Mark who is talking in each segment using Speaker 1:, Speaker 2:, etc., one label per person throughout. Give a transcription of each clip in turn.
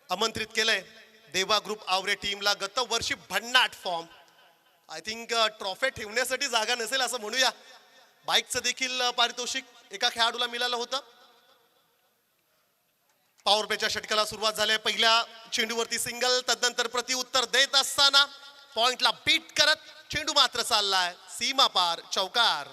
Speaker 1: आमंत्रित केलंय देवा ग्रुप आवरे टीमला. गत वर्षी भन्नाट फॉर्म. आय थिंक ट्रॉफी ठेवण्यासाठी जागा नसेल असं म्हणूया. बाईकचं देखील पारितोषिक एका खेळाडूला मिळालं होतं. पॉवर प्लेच्या षटकाला सुरुवात झाली. पहिल्या चेंडूवरती सिंगल, तदनंतर प्रत्युत्तर देत असताना पॉइंटला बीट करत चेंडू मात्र चाललाय सीमा पार, चौकार.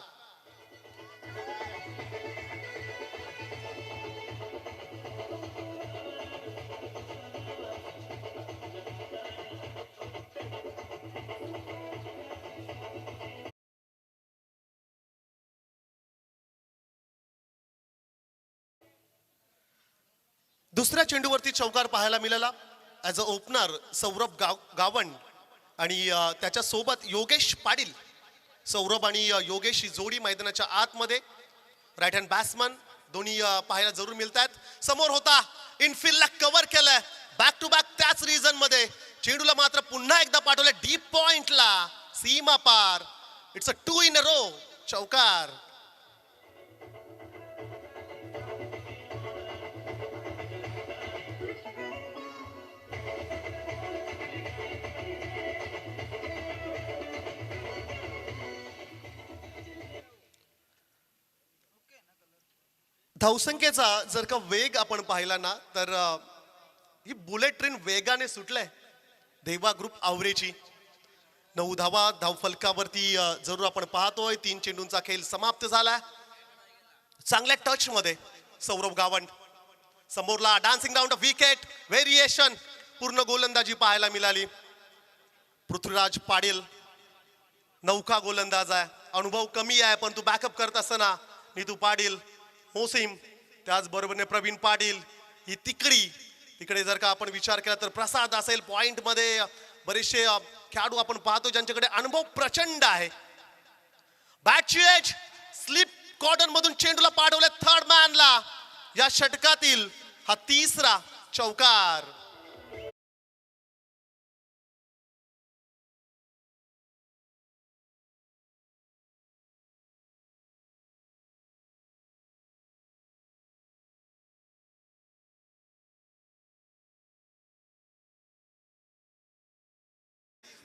Speaker 1: दुसऱ्या चेंडूवरती चौकार पाहायला मिळाला. As a opener Saurabh Gawand आणि त्याच्या सोबत योगेश पाटील. सौरभ आणि योगेश ही जोडी मैदानाच्या आतमध्ये राईट हँड बॅट्समन दोन्ही पाहायला जरूर मिळत आहेत. समोर होता इनफिल्डला कव्हर केलंय बॅक टू बॅक त्याच रिजन मध्ये. चेंडूला मात्र पुन्हा एकदा पाठवलं डीप पॉइंटला, सीमा पार. It's a 2 in a row, चौकार. धावसंख्येचा जर का वेग आपण पाहिला ना तर ही बुलेट ट्रेन वेगाने सुटलंय देवा ग्रुप आवरेची. 9 धावा धावफलकावरती जरूर आपण पाहतोय. 3 चेंडूंचा खेळ समाप्त झाला. चांगल्या टच मध्ये सौरभ गावंड. समोरला डान्सिंग राऊंड विकेट व्हेरिएशन, पूर्ण गोलंदाजी पाहायला मिळाली. पृथ्वीराज पाटील नौका गोलंदाज आहे. अनुभव कमी आहे पण तू बॅकअप करत असताना नीतू पाटील, मोसिम, त्याचबरोबरने प्रवीण पाटील ही तिकडे जर का आपण विचार केला तर प्रसाद असेल. पॉइंट मध्ये बरेचसे खेळाडू आपण पाहतो ज्यांच्याकडे अनुभव प्रचंड आहे. बॅटची एज स्लिप कॉर्डर मधून चेंडूला पाठवले थर्ड मॅनला. या षटकातील हा तिसरा चौकार.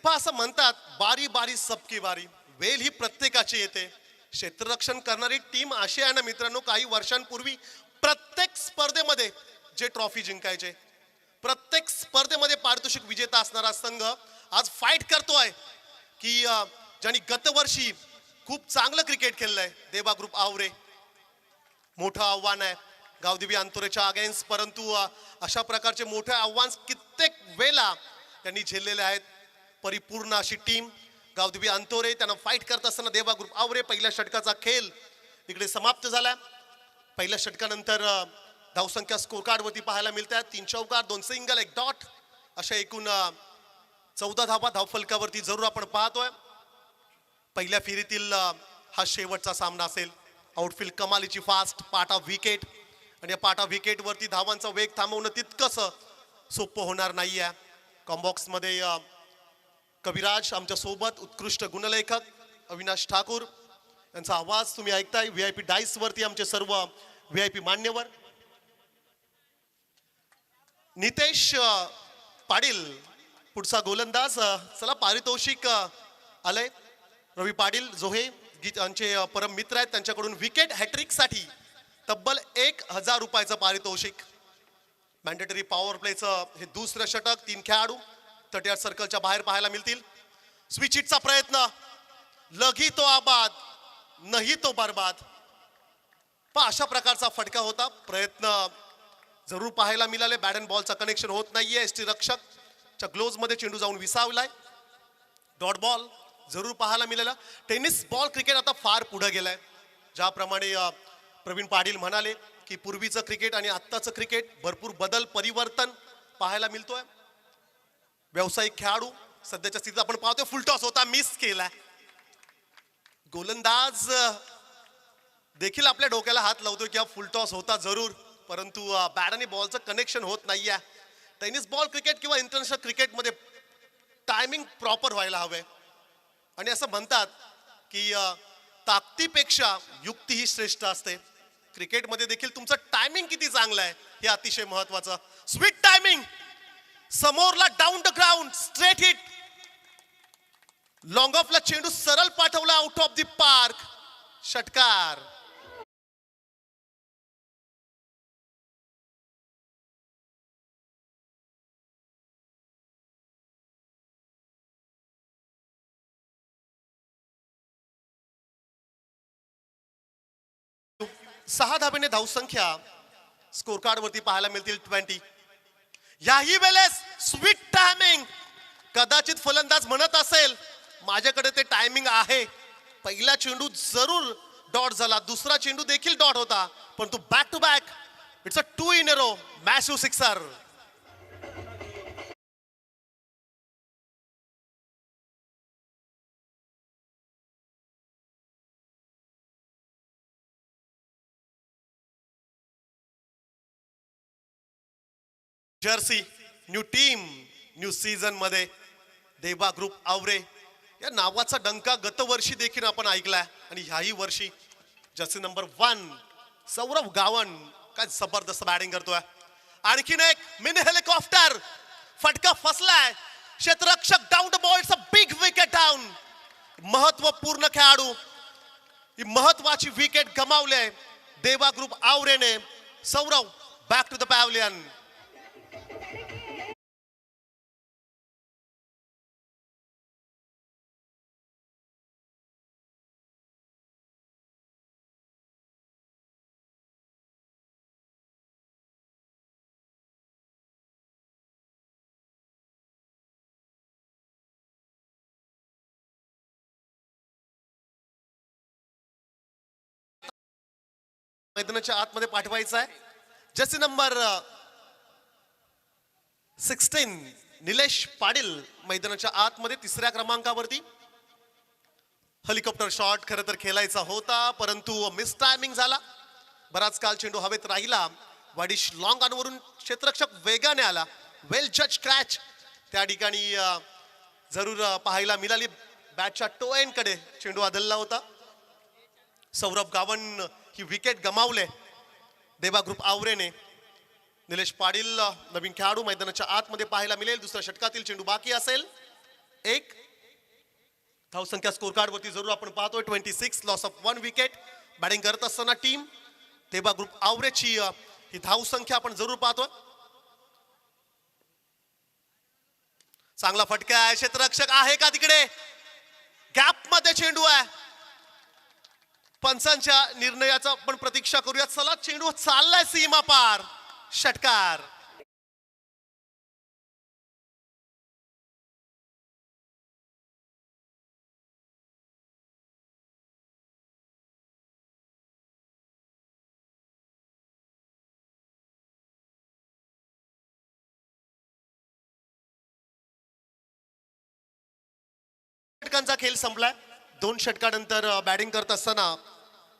Speaker 1: असं म्हणतात बारी बारी सबकी बारी. वेल ही प्रत्येकाची येते. क्षेत्ररक्षण करणारी टीम अशी आहे ना मित्रांनो, काही वर्षांपूर्वी प्रत्येक स्पर्धेमध्ये जे ट्रॉफी जिंकायचे, प्रत्येक स्पर्धेमध्ये पारितोषिक विजेता असणारा संघ आज फाईट करतोय की ज्यांनी गतवर्षी खूप चांगलं क्रिकेट खेळलंय देवा ग्रुप आवरे. मोठं आव्हान आहे गावदेवी अंतोरेच्या अगेन्स्ट, परंतु अशा प्रकारचे मोठे आव्हान कित्येक वेळा त्यांनी झेललेले आहेत. परिपूर्ण अशी टीम गावदेवी अंतोरे त्यांना फाईट करत असताना देवा ग्रुप आवरे. पहिल्या षटकाचा खेळ इकडे समाप्त झाला. पहिल्या षटकानंतर धावसंख्या स्कोर कार्ड वरती पाहायला मिळतात. 3 चौकार, 2 सिंगल, 1 डॉट, अशा एकूण 14 धावा धावफलकावरती जरूर आपण पाहतोय. पहिल्या फेरीतील हा शेवटचा सामना असेल. आउटफील्ड कमालीची फास्ट, पाटा विकेट, आणि या पाटा विकेट वरती धावांचा वेग थांबवणं तितकंच सोपं होणार नाहीये. कॉम्बॉक्स मध्ये कविराज आमच्या सोबत, उत्कृष्ट गुणलेखक अविनाश ठाकूर यांचा आवाज तुम्ही ऐकताय. VIP डाईस वरती आमचे सर्व VIP मान्यवर. नितेश पाटील पुढचा गोलंदाज. चला पारितोषिक आलंय. रवी पाटील जोहे यांचे परम मित्र आहेत, त्यांच्याकडून विकेट हॅट्रिक साठी तब्बल 1000 रुपयाचं पारितोषिक. मॅन्डेटरी पॉवर प्लेचं हे दुसरं षटक. 3 खेळाडू 30 सर्कलच्या बाहेर पाहायला मिळतील. स्विच हिटचा प्रयत्न, लगी तो आबाद नाही तो बर्बाद. पण अशा प्रकारचा फटका होता. प्रयत्न जरूर पाहायला मिळाले. बॅट अँड बॉलचा कनेक्शन होत नाहीये. एसटी रक्षकच्या ग्लोव्ज मध्ये चेंडू जाऊन विसावलाय. डॉट बॉल जरूर पाहायला मिळाला. टेनिस बॉल क्रिकेट आता फार पुढे गेलाय. ज्याप्रमाणे प्रवीण पाटील म्हणाले की पूर्वीचं क्रिकेट आणि आत्ताचं क्रिकेट भरपूर बदल, परिवर्तन पाहायला मिळतोय. व्यावसायिक खेळाडू सध्याच्या स्थितीत आपण पाहतोय. फुलटॉस होता, मिस केलाय. गोलंदाज देखील आपल्या डोक्याला हात लावतोय की हा फुलटॉस होता जरूर, परंतु बॅट आणि बॉलचं कनेक्शन होत नाहीये. टेनिस बॉल क्रिकेट किंवा इंटरनॅशनल क्रिकेटमध्ये टायमिंग प्रॉपर व्हायला हवंय. आणि असं म्हणतात की ताकदीपेक्षा युक्ती ही श्रेष्ठ असते. क्रिकेटमध्ये देखील तुमचं टायमिंग किती चांगलं आहे हे अतिशय महत्वाचं. स्वीट टायमिंग समोरला down the ground straight hit. Long ऑफला चेंडू सरळ पाठवला आउट ऑफ द पार्क. षटकार. सहा धाब्याने धावसंख्या स्कोर कार्ड वरती पाहायला मिळतील 20. याही वेळेस स्वीट टायमिंग. कदाचित फलंदाज म्हणत असेल माझ्याकडे ते टायमिंग आहे. पहिला चेंडू जरूर डॉट झाला, दुसरा चेंडू देखील डॉट होता, पण तो back to back. It's a 2 in a row. Massive sixer. Jersey new team new season मध्ये देवा ग्रुप आवरे या नावाचा डंका गतवर्षी देखील आपण ऐकलाय आणि ह्याही वर्षी जर्सी नंबर 1 सौरभ गावन काय जबरदस्त बॅटिंग करतोय. आणखीन एक मिनी हेलिकॉप्टर. फटका फसलाय. क्षेत्ररक्षक down the ball. It's a big wicket down. महत्वपूर्ण खेळाडू. ही महत्वाची विकेट गमावले देवा ग्रुप आवरेने. Saurabh back to the pavilion. मैदानाच्या आतमध्ये पाठवायचा आहे. जर्सी नंबर 16 निलेश पाटील मैदानाच्या आतमध्ये तिसऱ्या क्रमांकावरती. हेलिकॉप्टर शॉट खरं तर खेळायचा होता, परंतु मिस टायमिंग झाला. बराच काल चेंडू हवेत राहिला. वाडिश लॉंग ऑनवरून क्षेत्ररक्षक वेगाने आला. वेल जज क्रॅच त्या ठिकाणी जरूर पाहायला मिळाली. बॅटच्या टो एंड कडे चेंडू आदलला होता. सौरभ गावन ही विकेट गमावले देवा ग्रुप आवरेने. निलेश पाटील नवीन खेळाडू मैदानाच्या आतमध्ये पाहायला मिळेल. दुसऱ्या षटकातील चेंडू बाकी असेल. एक धावसंख्या स्कोर कार्ड वरती जरूर आपण पाहतोय 26. Loss of 1 wicket. बॅटिंग करत असताना टीम देवा ग्रुप आवरेची ही धावसंख्या आपण जरूर पाहतोय. चांगला फटका आहे. क्षेत्ररक्षक आहे का तिकडे? गॅप मध्ये चेंडू आहे. पंचांच्या निर्णयाचा आपण प्रतीक्षा करूया. चला चेंडू चाललाय सीमा पार. षटकार. षटकांचा खेळ संपलाय. 2 षटकानंतर बॅटिंग करत असताना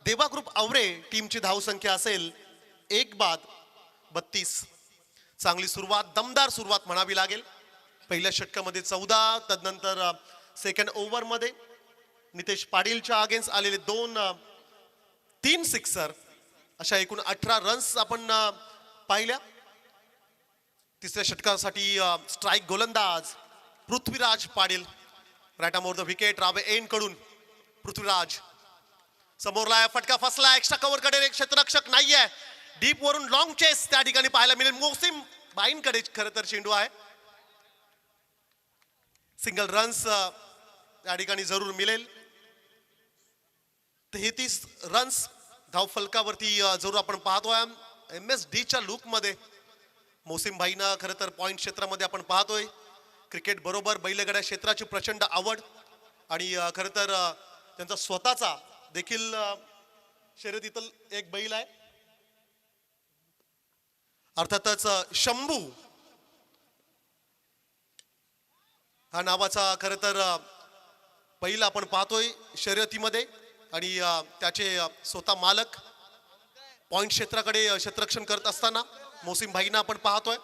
Speaker 1: देवा ग्रुप आवरे टीमची धावसंख्या असेल 1 बाद 32. चांगली सुरुवात, दमदार सुरुवात म्हणावी लागेल. पहिल्या षटकामध्ये 14, तदनंतर सेकंड ओव्हर मध्ये नितेश पाटीलच्या अगेन्स्ट आलेले 3 सिक्सर, अशा एकूण 18 रन्स आपण पाहिल्या. तिसऱ्या षटकासाठी स्ट्राईक गोलंदाज Prithviraj Patil. Right arm over the wicket. Rawe end कडून पृथ्वीराज समोरला फटका फसला. एक्स्ट्रा कव्हर कडे एक क्षेत्ररक्षक नाहीये. डीप वरून लॉंग चेस त्या ठिकाणी पाहायला मिळेल. मोसिम बाईंकडे खरं तर चेंडू आहे. सिंगल रन्स त्या ठिकाणी जरूर मिळेल. 33 रन्स धाव फलकावरती जरूर आपण पाहतोय. MSDच्या लुक मध्ये मोसिम भाईना खरं तर पॉइंट क्षेत्रामध्ये आपण पाहतोय. क्रिकेट बरोबर बैलगाड्या क्षेत्राची प्रचंड आवड आणि खरं तर त्यांचा स्वतःचा देखील शर्यतीतील एक बैल आहे. अर्थातच शंभू हा नावाचा खरं तर बैल आपण पाहतोय शर्यतीमध्ये आणि त्याचे स्वतः मालक पॉइंट क्षेत्राकडे क्षेत्ररक्षण करत असताना मोसिम भाईना आपण पाहतोय.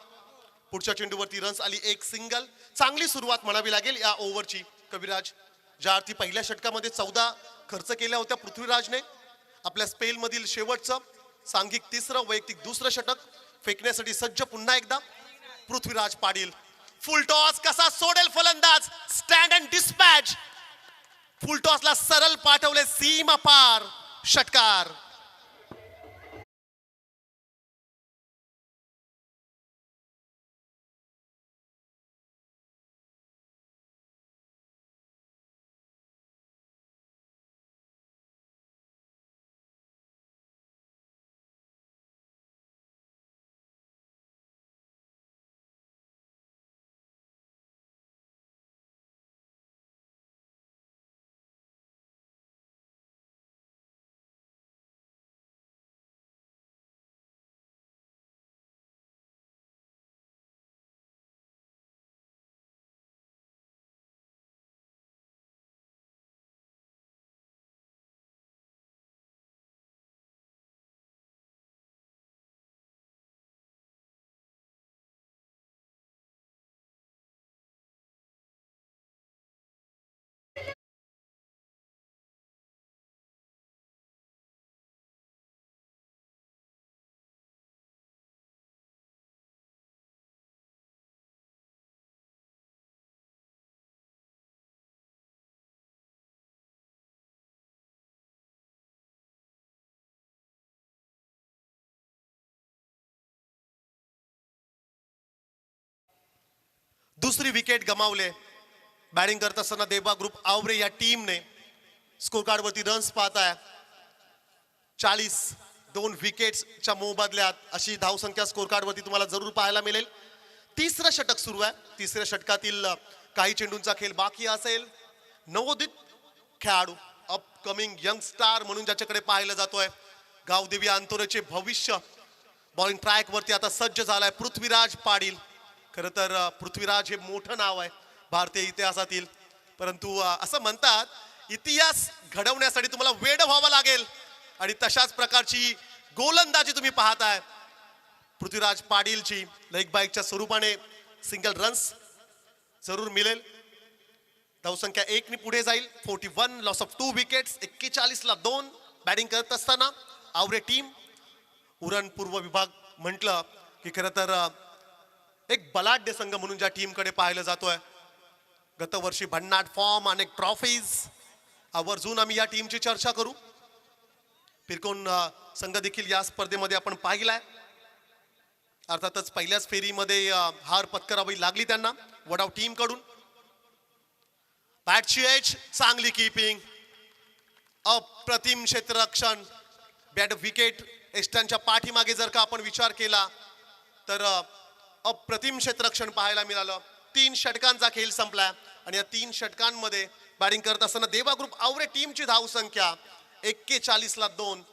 Speaker 1: पुढच्या चेंडूवरती रन्स आली. एक सिंगल. चांगली सुरुवात म्हणावी लागेल या ओव्हरची. कविराज ज्या अर्थी पहिल्या षटकामध्ये 14 खर्च केल्या होत्या पृथ्वीराजने, आपल्या स्पेल मधील शेवटचं सांघिक 3रं वैयक्तिक 2रं षटक फेकण्यासाठी सज्ज पुन्हा एकदा पृथ्वीराज पाटील. फुल टॉस कसा सोडेल फलंदाज, स्टँड अँड डिस्पॅच. फुल टॉसला सरळ पाठवले सीमा पार, षटकार. दुसरी विकेट गमावले. बॅटिंग करत असताना देवा ग्रुप आवरे या टीमने स्कोर कार्ड वरती रन्स पाहताय 40. 2 विकेट्सच्या मोबदल्यात अशी धावसंख्या स्कोर कार्ड वरती तुम्हाला जरूर पाहायला मिळेल. तिसरं षटक सुरू आहे. तिसऱ्या षटकातील काही चेंडूंचा खेळ बाकी असेल. नवोदित खेळाडू, अपकमिंग यंग स्टार म्हणून ज्याच्याकडे पाहिलं जातोय, गावदेवी अंतोरेचे भविष्य बॉलिंग ट्रॅक वरती आता सज्ज झालाय पृथ्वीराज पाटील. खरं तर पृथ्वीराज हे मोठं नाव आहे भारतीय इतिहासातील, परंतु असं म्हणतात इतिहास घडवण्यासाठी तुम्हाला वेड व्हावं लागेल आणि तशाच प्रकारची गोलंदाजी तुम्ही पाहताय पृथ्वीराज पाटीलची. लेग बाईकच्या स्वरूपाने सिंगल रन्स जरूर मिळेल. धावसंख्या 1 ने पुढे जाईल. 41 लॉस ऑफ 2 विकेट्स. 41 ला 2. बॅटिंग करत असताना आवरे टीम उरण पूर्व विभाग म्हटलं की खरं तर एक बलाढ्य संघ म्हणून ज्या टीमकडे पाहिलं जातोय, गतवर्षी भन्नाट फॉर्म, अनेक ट्रॉफीज, आवर्जून आम्ही या टीमची चर्चा करू. फिरकोन संघ देखील या स्पर्धेमध्ये आपण पाहिलाय. अर्थातच पहिल्याच फेरीमध्ये हार पत्करावी लागली त्यांना वडाव टीम कडून. बॅटची एज, चांगली कीपिंग, अप्रतिम क्षेत्ररक्षण. बॅट विकेट एस्टनच्या पाठीमागे जर का आपण विचार केला तर अप्रतिम क्षेत्ररक्षण पाहायला मिळालं. 3 षटकांचा खेळ संपला आणि या 3 षटकांमध्ये बॅटिंग करत असताना देवा ग्रुप आवरे टीमची धावसंख्या 41 ला 2.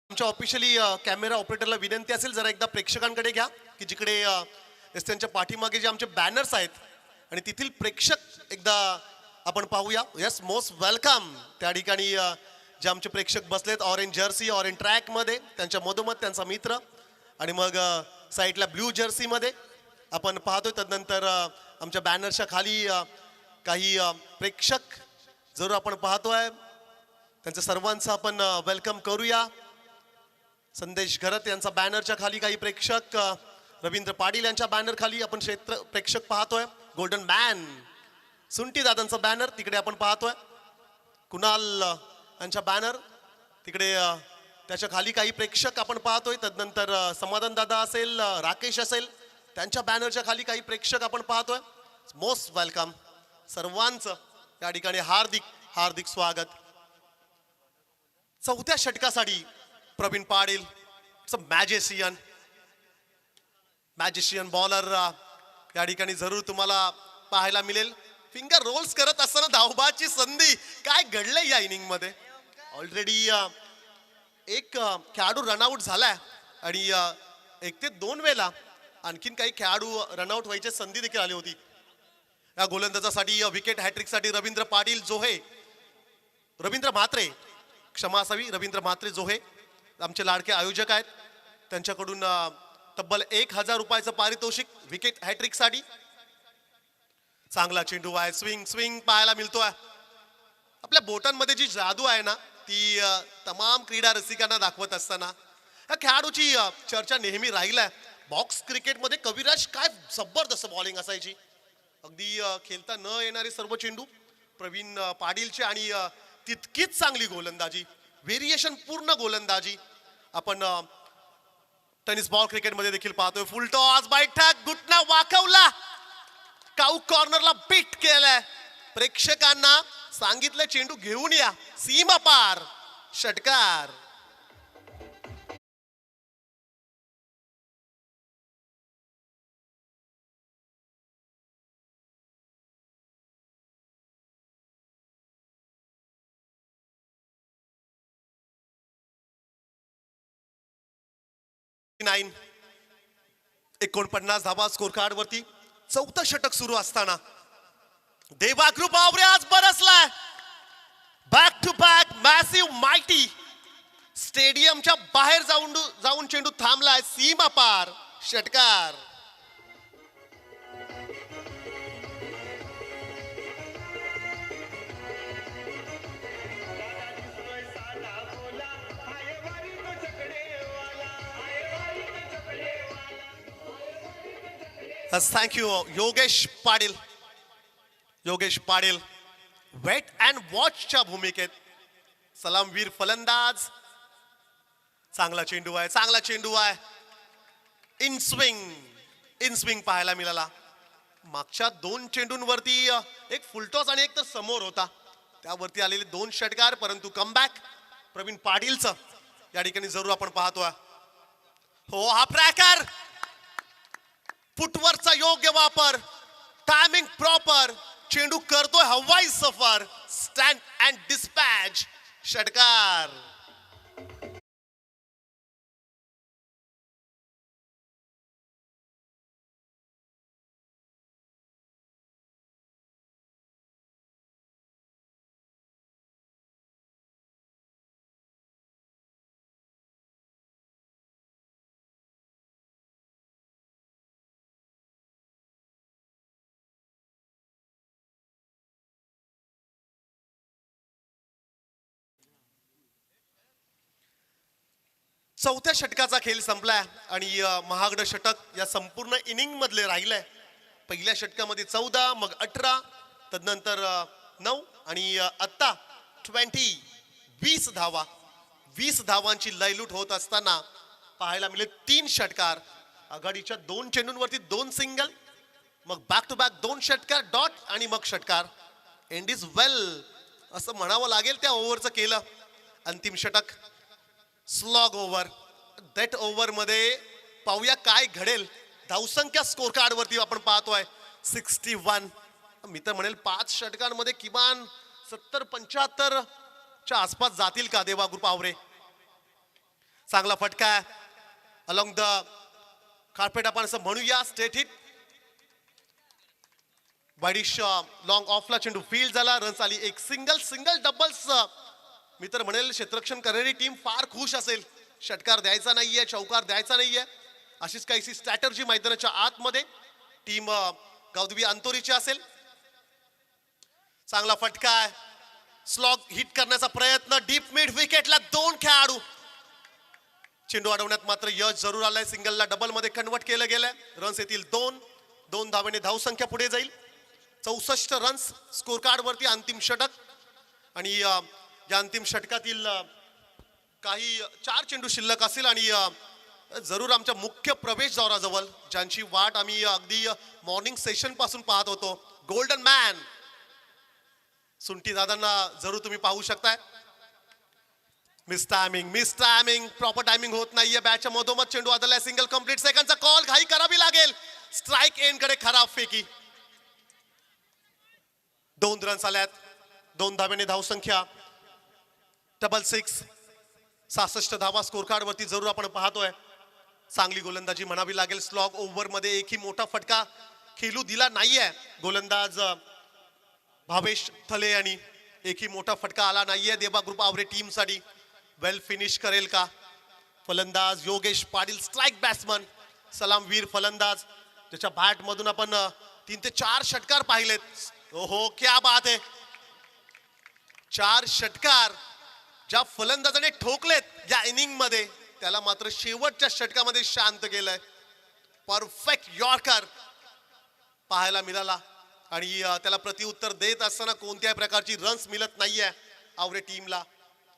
Speaker 1: आमच्या ऑफिशियली कॅमेरा ऑपरेटरला विनंती असेल जरा एकदा प्रेक्षकांकडे घ्या की जिकडे त्यांच्या पाठीमागे जे आमचे बॅनर्स आहेत आणि तेथील प्रेक्षक एकदा आपण पाहूया. Yes, most welcome. त्या ठिकाणी जे आमचे प्रेक्षक बसलेत ऑरेंज जर्सी, ऑरेंज ट्रॅक मध्ये, त्यांच्या मधोमध त्यांचा मित्र, आणि मग साईडला ब्ल्यू जर्सी मध्ये आपण पाहतोय. तदनंतर आमच्या बॅनरच्या खाली काही प्रेक्षक जरूर आपण पाहतोय. त्यांच्या सर्वांचं आपण वेलकम करूया. संदेश घरत यांचा बॅनरच्या खाली काही प्रेक्षक, रवींद्र पाटील यांच्या बॅनर खाली आपण क्षेत्र प्रेक्षक पाहतोय. गोल्डन मॅन सुंटी दादांचा बॅनर तिकडे आपण पाहतोय. कुणाल यांच्या बॅनर तिकडे, त्याच्या खाली काही प्रेक्षक आपण पाहतोय. तदनंतर समाधान दादा असेल, राकेश असेल, त्यांच्या बॅनरच्या खाली काही प्रेक्षक आपण पाहतोय. मोस्ट वेलकम सर्वांचं त्या ठिकाणी हार्दिक हार्दिक स्वागत. चौथ्या षटकासाठी प्रवीण पाटील, मॅजिशियन बॉलर, या ठिकाणी जरूर तुम्हाला पाहायला मिळेल. फिंगर रोल्स करत असताना धावबाची संधी. काय घडलंय या इनिंग मध्ये? ऑलरेडी एक खेळाडू रनआउट झालाय आणि 1 ते 2 वेळेला आणखीन काही खेळाडू रनआउट व्हायची संधी देखील आली होती. या गोलंदाजासाठी विकेट हॅट्रिक साठी रवींद्र पाटील जोहे, रवींद्र म्हात्रे, क्षमा असावी, रवींद्र म्हात्रे जोहे आमचे लाडके आयोजक आहेत. त्यांच्याकडून तब्बल 1000 रुपयाचं पारितोषिक विकेट हॅट्रिक साठी. चांगला चेंडू आहे, स्विंग स्विंग पाहायला मिळतोय. आपल्या बोटांमध्ये जी जादू आहे ना ती तमाम क्रीडा रसिकांना दाखवत असताना या खेळाडूची चर्चा नेहमी राहिलाय. बॉक्स क्रिकेटमध्ये कविराज काय जबरदस्त बॉलिंग असायची. अगदी खेळता न येणारे सर्व चेंडू प्रवीण पाटीलचे आणि तितकीच चांगली गोलंदाजी, व्हेरिएशन पूर्ण गोलंदाजी आपण टेनिस बॉल क्रिकेटमध्ये देखील पाहतोय. फुल टॉस, बैठक, घुटना वाकवला, काऊ कॉर्नरला बीट केलाय. प्रेक्षकांना सांगितलं चेंडू घेऊन या, सीमा पार, षटकार. नाईन 49 धावा स्कोर कार्ड वरती. 4थं षटक सुरू असताना देवाकृ बावरे आज बरसलाय. Back to back massive mighty. स्टेडियमच्या बाहेर जाऊन चेंडू थांबलाय, सीमा पार, षटकार. Thank you Yogesh Patil. Yogesh Patil wait and वॉचच्या भूमिकेत सलामवीर फलंदाज. चांगला चेंडू आहे, चांगला चेंडू आहे. इन स्विंग पाहायला मिळाला. मागच्या 2 चेंडूंवरती एक फुलटॉस आणि एक तर समोर होता, त्यावरती आलेले 2 षटकार. परंतु कमबॅक प्रवीण पाटीलचं या ठिकाणी जरूर आपण पाहतोय. हो, हा ट्रॅकर, फुटवरचा योग्य वापर, टायमिंग प्रॉपर, चेंडू करतोय हवाई सफर, स्टँड अँड डिस्पॅच, षटकार. चौथ्या षटकाचा खेळ संपलाय आणि महागडं षटक या संपूर्ण इनिंग मधले राहिलंय. पहिल्या षटकामध्ये 14, मग 18, तदनंतर 9 आणि आता 20 धावा. 20 धावांची लयलूट होत असताना पाहायला मिळेल 3 षटकार. आघाडीच्या 2 चेंडूंवरती 2 सिंगल, मग बॅक टू बॅक 2 षटकार, डॉट आणि मग षटकार. एंड इज वेल असं म्हणावं लागेल त्या ओव्हरचं केलं. अंतिम षटक स्लॉग ओव्हर. दॅट ओव्हर मध्ये पाहूया काय घडेल. धावसंख्या स्कोर कार्ड वरती आपण पाहतोय 61. मी तर म्हणेल 5 षटकांमध्ये किमान 70-75 च्या आसपास जातील का देवाकृ बावरे. चांगला फटका अलॉंग द कार्पेट आपण असं म्हणूया. State hit. वाईडिश लॉंग ऑफला चेंडू फील्ड झाला. रन्स आली एक सिंगल डबल्स. मी तर म्हणेल क्षेत्ररक्षण करणारी टीम फार खुश असेल. षटकार द्यायचा नाहीये, चौकार द्यायचा नाहीये, अशीच काहीशी स्ट्रॅटर्जी मैदानाच्या आतमध्ये टीम गावदेवी अंतोरीची असेल. चांगला फटका आहे. स्लॉग हिट करण्याचा प्रयत्न. डीप मिड विकेटला 2 खेळाडू. चेंडू अडवण्यात मात्र यश जरूर आलाय. सिंगलला डबल मध्ये कन्वर्ट केलं गेलंय. रन्स येतील 2 धावेने धावसंख्या पुढे जाईल. 64 रन्स स्कोर कार्ड वरती. अंतिम षटक आणि या अंतिम षटकातील काही 4 चेंडू शिल्लक असेल आणि जरूर आमच्या मुख्य प्रवेशद्वाराजवळ ज्यांची वाट आम्ही अगदी मॉर्निंग सेशन पासून पाहत होतो, गोल्डन मॅन सुंटी दादांना जरूर तुम्ही पाहू शकताय. मिस टायमिंग प्रॉपर टायमिंग होत नाहीये. बॅटच्या मधोमध चेंडू आदलाय. Single complete. सेकंडचा कॉल घाई करावी लागेल. स्ट्राइक एंड कडे खराब फेकी. 2 रन्स आल्यात. 2 धाब्याने धावसंख्या. 666. 66 धावा स्कोर कार्ड वरती जरूर आपण पाहतोय. चांगली गोलंदाजी म्हणावी लागेल. स्लॉग ओव्हर मध्ये एकही मोठा फटका खेळू दिला नाहीये गोलंदाज भावेश थले यांनी. एकही मोठा फटका आला नाहीये देबा ग्रुप आवरे टीम साठी. वेल फिनिश करेल का फलंदाज योगेश पाटील, स्ट्राइक बॅट्समन, सलामवीर फलंदाज, त्याच्या बॅट मधून आपण 3 ते 4 षटकार पाहिलेत. ओहो क्या बात आहे. 4 षटकार ज्या फलंदाजाने ठोकलेत या इनिंग मध्ये त्याला मात्र शेवटच्या षटकामध्ये शांत केलंय. परफेक्ट यॉर्कर पाहायला मिळाला आणि त्याला प्रत्युत्तर देत असताना कोणत्याही प्रकारची रन्स मिळत नाहीये आवरे टीमला.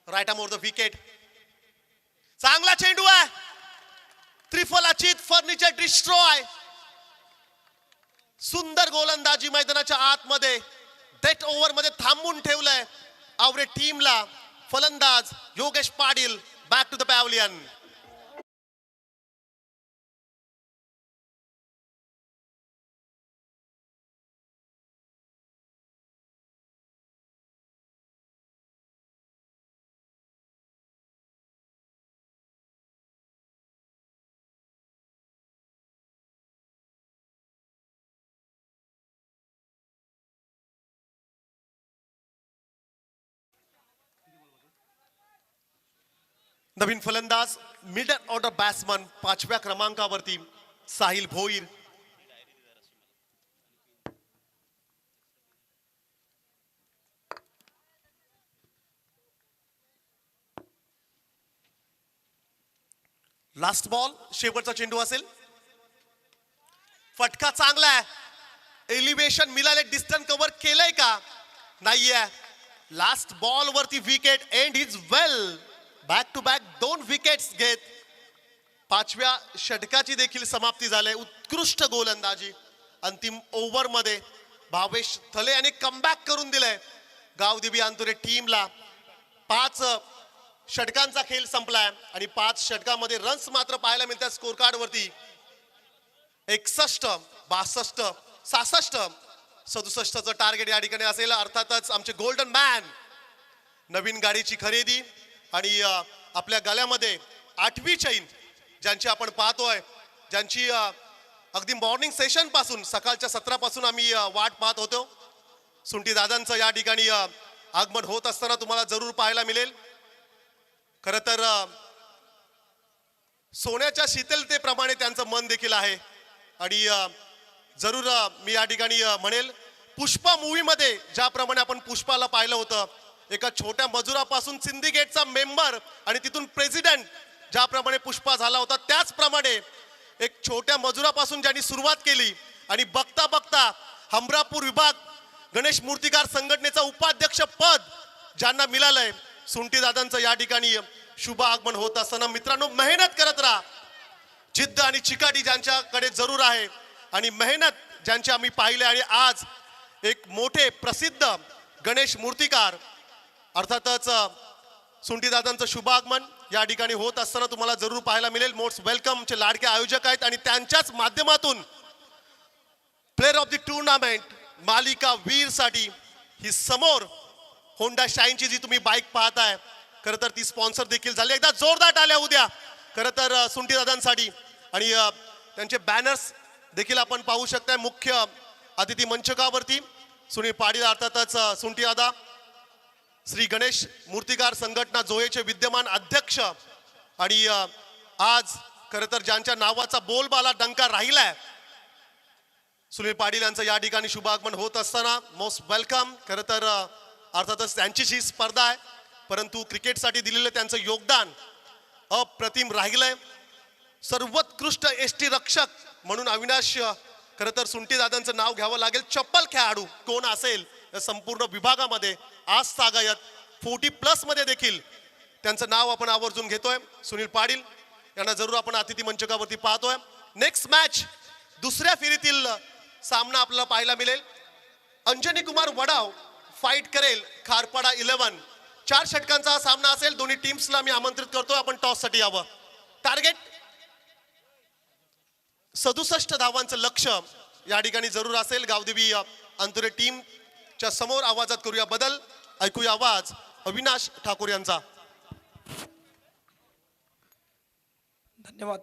Speaker 1: Right arm over the wicket. चांगला चेंडू आहे. त्रिफल अचित, फर्निचर डिस्ट्रॉय. सुंदर गोलंदाजी मैदानाच्या आतमध्ये डेथ ओव्हर मध्ये थांबून ठेवलंय आवरे टीमला. फलंदाज Yogesh Patil back to the pavilion. नवीन फलंदाज मिडल ऑर्डर बॅट्समन 5व्या क्रमांकावरती साहिल भोईर. लास्ट बॉल शेवटचा चेंडू असेल. फटका चांगला आहे. एलिव्हेशन मिळाले. डिस्टन्स कव्हर केलंय का नाहीये. लास्ट बॉल वरती wicket. End is well. Back to back 2 wickets घेत 5व्या षटकाची देखील समाप्ती झाली. उत्कृष्ट गोलंदाजी. अंतिम ओव्हर मध्ये भावेश थले याने कमबॅक करून दिलंय गावदेवी अंतुरे टीमला. 5 षटकांचा खेळ संपलाय आणि 5 षटकांमध्ये रन्स मात्र पाहायला मिळतात स्कोर कार्ड वरती. 61, 62, 66, 67चं टार्गेट या ठिकाणी असेल. अर्थातच आमचे गोल्डन मॅन नवीन गाडीची खरेदी आणि आपल्या गळ्यामध्ये 8वी चैन ज्यांची आपण पाहतोय, ज्यांची अगदी मॉर्निंग सेशन पासून सकाळच्या सत्रापासून आम्ही वाट पाहत होतो. सुंटी दादांचं या ठिकाणी आगमन होत असताना तुम्हाला जरूर पाहायला मिळेल. खरं तर सोन्याच्या शीतलतेप्रमाणे त्यांचं मन देखील आहे आणि जरूर मी या ठिकाणी म्हणेल पुष्पा मूवी मध्ये ज्याप्रमाणे आपण पुष्पाला पाहिलं होतं, एका छोट्या मजुरापासून सिंडिकेटचा मेंबर आणि तिथून प्रेसिडेंट ज्याप्रमाणे पुष्पा झाला होता, त्याचप्रमाणे एक छोट्या मजुरापासून ज्यांनी सुरुवात केली आणि बघता बघता हमरापूर विभाग गणेश मूर्तिकार संघटनेचा उपाध्यक्ष पद ज्यांना मिळालंय, सुंटी दादांचं या ठिकाणी शुभ आगमन होत असताना मित्रांनो मेहनत करत राहा. जिद्द आणि चिकाटी ज्यांच्याकडे जरूर आहे आणि मेहनत ज्यांची आम्ही पाहिले आणि आज एक मोठे प्रसिद्ध गणेश मूर्तिकार अर्थातच सुंटी दादांचं शुभ आगमन या ठिकाणी होत असताना तुम्हाला जरूर पाहायला मिळेल. मोस्ट वेलकम चे लाडके आयोजक आहेत आणि त्यांच्याच माध्यमातून प्लेअर ऑफ द टुर्नामेंट मालिका वीर साठी ही समोर होंडा शाईनची जी तुम्ही बाईक पाहताय, खरं तर ती स्पॉन्सर देखील झाली. एकदा जोरदार टाळ्या उद्या खरं तर सुंटी दादांसाठी. आणि त्यांचे बॅनर्स देखील आपण पाहू शकताय मुख्य अतिथी मंचकावरती. सुनील पाटील अर्थातच सुंटी दादा, श्री गणेश मूर्तिकार संघटना जोहेचे विद्यमान अध्यक्ष आणि आज खरं तर ज्यांच्या नावाचा बोलबाला डंका राहिलाय सुनील पाटील यांचं या ठिकाणी शुभ आगमन होत असताना मोस्ट वेलकम. खरं तर अर्थातच त्यांचीच ही स्पर्धा आहे, परंतु क्रिकेटसाठी दिलेलं त्यांचं योगदान अप्रतिम राहिलंय. सर्वोत्कृष्ट एसटी रक्षक म्हणून अविनाश खरं तर सुंटी दादांचं नाव घ्यावं लागेल. चप्पल खेळाडू कोण असेल या संपूर्ण विभागामध्ये आज सागायत 40+ मध्ये देखील त्यांचं नाव आपण आवर्जून घेतोय. सुनील पाटील यांना जरूर आपण अतिथी मंचकावरती पाहतोय. नेक्स्ट मॅच दुसऱ्या फेरीतील सामना आपल्याला पाहायला मिळेल. अंजनी कुमार वडाव फाईट करेल खारपाडा 11. 4 षटकांचा हा सामना असेल. दोन्ही टीम्सला मी आमंत्रित करतो आपण टॉस साठी यावं. टार्गेट 67 धावांचं लक्ष्य या ठिकाणी जरूर असेल. गावदेवी अंतुरे टीमच्या समोर आवाजात करूया बदल. ऐकूया आवाज अविनाश ठाकूर यांचा.
Speaker 2: धन्यवाद.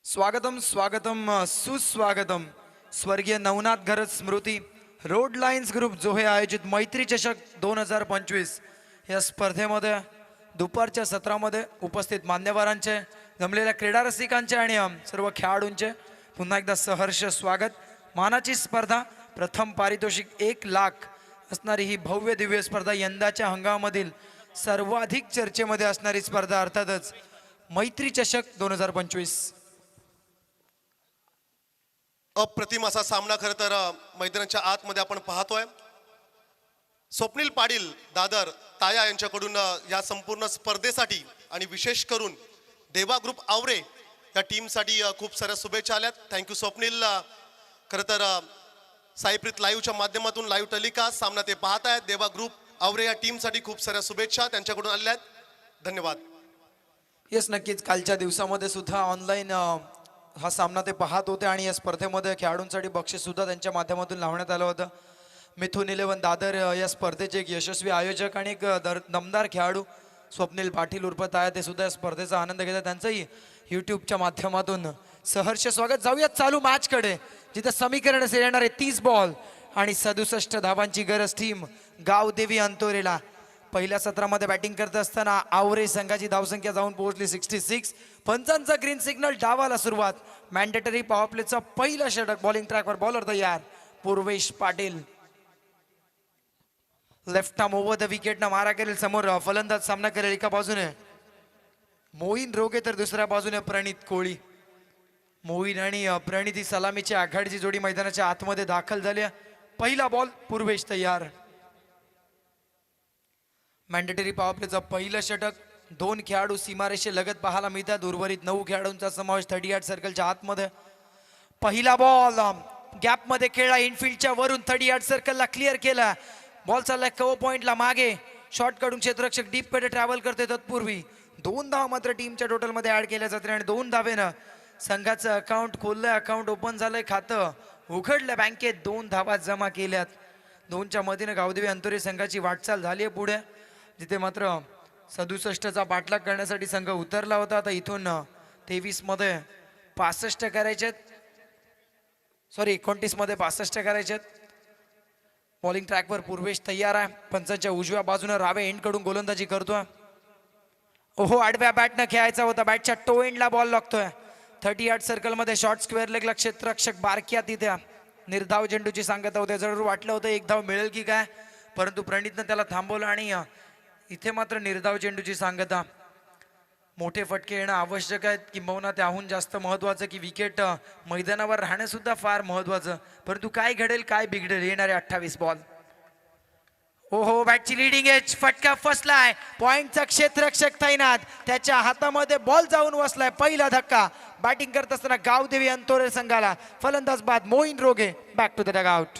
Speaker 2: स्वागतम स्वागतम सुस्वागतम. स्वर्गीय नवनाथ घरत स्मृती रोड लाईन्स ग्रुप जोहे आयोजित मैत्री चषक 2025 या स्पर्धेमध्ये दुपारच्या सत्रामध्ये उपस्थित मान्यवरांचे, जमलेल्या क्रीडा रसिकांचे आणि सर्व खेळाडूंचे पुन्हा एकदा सहर्ष स्वागत. मानाची स्पर्धा, प्रथम पारितोषिक 1 लाख असणारी ही भव्य दिव्य स्पर्धा, यंदाच्या हंगामामधील सर्वाधिक चर्चेमध्ये असणारी स्पर्धा अर्थातच मैत्री चषक 2025.
Speaker 1: अप्रतिम असा सामना खरं तर मैदानाच्या आतमध्ये आपण पाहतोय. स्वप्नील पाटील दादर ताया यांच्याकडून या संपूर्ण स्पर्धेसाठी आणि विशेष करून देवा ग्रुप आवरे या टीमसाठी खूप साऱ्या शुभेच्छा आल्यात. थँक्यू स्वप्नील. खरं तर साईप्रीत लाईव्हच्या माध्यमातून लाईव्ह टेलिकास्ट सामना ते पाहत आहेत. देवा ग्रुप आवरे या टीमसाठी खूप साऱ्या शुभेच्छा त्यांच्याकडून आल्या आहेत. धन्यवाद.
Speaker 2: येस, नक्कीच कालच्या दिवसामध्ये सुद्धा ऑनलाईन हा सामना ते पाहत होते आणि या स्पर्धेमध्ये खेळाडूंसाठी बक्षीस सुद्धा त्यांच्या माध्यमातून लावण्यात आलं होतं. मिथुन 11 दादर या स्पर्धेचे एक यशस्वी आयोजक आणि एक दमदार खेळाडू स्वप्नील पाटील उर्फ ताया ते सुद्धा या स्पर्धेचा आनंद घेतात. त्यांचंही यूट्यूबच्या माध्यमातून सहर्ष स्वागत. जाऊयात चालू मॅचकडे, जिथे समीकरण असे येणार आहे 30 बॉल आणि 67 धावांची गरज टीम गावदेवी अंतोरेला. पहिल्या सत्रामध्ये बॅटिंग करत असताना आवरे संघाची धावसंख्या जाऊन पोहोचली 66. पंचांचा ग्रीन सिग्नल, डावाला सुरुवात. मॅन्डेटरी पॉवर प्लेचा पहिला षटक. बॉलिंग ट्रॅकवर बॉलर तयार Purvesh Patil. Left arm over the wicket ना मारा करेल. समोर फलंदाज सामना करेल. एका बाजूने मोईन रोगे तर दुसऱ्या बाजूने प्रणित कोळी. मोईन आणि प्रणित सलामीची आघाडीची जोडी मैदानाच्या आतमध्ये दाखल झाली. पहिला बॉल पूर्वेश तयार. मॅन्डेटरी पॉवर प्लेचं पहिलं षटक. 2 खेळाडू सीमारेषे लगत पाहायला मिळतात. उर्वरित 9 खेळाडूंचा समावेश 38 सर्कलच्या आतमध्ये. पहिला बॉल गॅपमध्ये खेळला. इनफिल्डच्या वरून 38 सर्कलला क्लिअर केला. बॉल चाललाय कव्हर पॉइंटला मागे. शॉट काढून क्षेत्ररक्षक डीपकडे ट्रॅव्हल करते. तत्पूर्वी 2 धावा मात्र टीमच्या टोटलमध्ये ऍड केल्या जाते आणि 2 धावेनं संघाचं अकाउंट खोललंय. अकाउंट ओपन झालंय. खातं उघडलं बँकेत. 2 धावा जमा केल्यात. 2च्या मदतीने गावदेवी अंतोरे संघाची वाटचाल झाली आहे पुढे, जिथे मात्र 67चा पाठलाग करण्यासाठी संघ उतरला होता. आता इथून 23 मध्ये 65 करायचे, 29 मध्ये 65 करायचे. बॉलिंग ट्रॅकवर पूर्वेश तयार आहे. पंचांच्या उजव्या बाजूने रावे एंड कडून गोलंदाजी करतोय. ओहो, आडव्या बॅटनं खेळायचा होता. बॅटच्या टो एंडला बॉल लागतोय. 38 सर्कल मध्ये शॉर्ट स्क्वेअर लेगला क्षेत्ररक्षक बारक्या तिथे निर्धाव चेंडूची सांगता होते. जरूर वाटलं होतं 1 धाव मिळेल की काय, परंतु प्रणितनं त्याला थांबवलं आणि इथे मात्र निर्धाव चेंडूची सांगता. मोठे फटके येणं आवश्यक आहेत, किंबहुना त्याहून जास्त महत्त्वाचं की विकेट मैदानावर राहणं सुद्धा फार महत्त्वाचं. परंतु काय घडेल काय बिघडेल येणारे 28 बॉल. हो बॅटची लिडिंग एज, फटका फसलाय. पॉइंटचा क्षेत्ररक्षक तैनात, त्याच्या हातामध्ये बॉल जाऊन बसलाय. पहिला धक्का बॅटिंग करत असताना गावदेवी अंतोरे संघाला. फलंदाज बाद मोईन रोगे back to the dugout.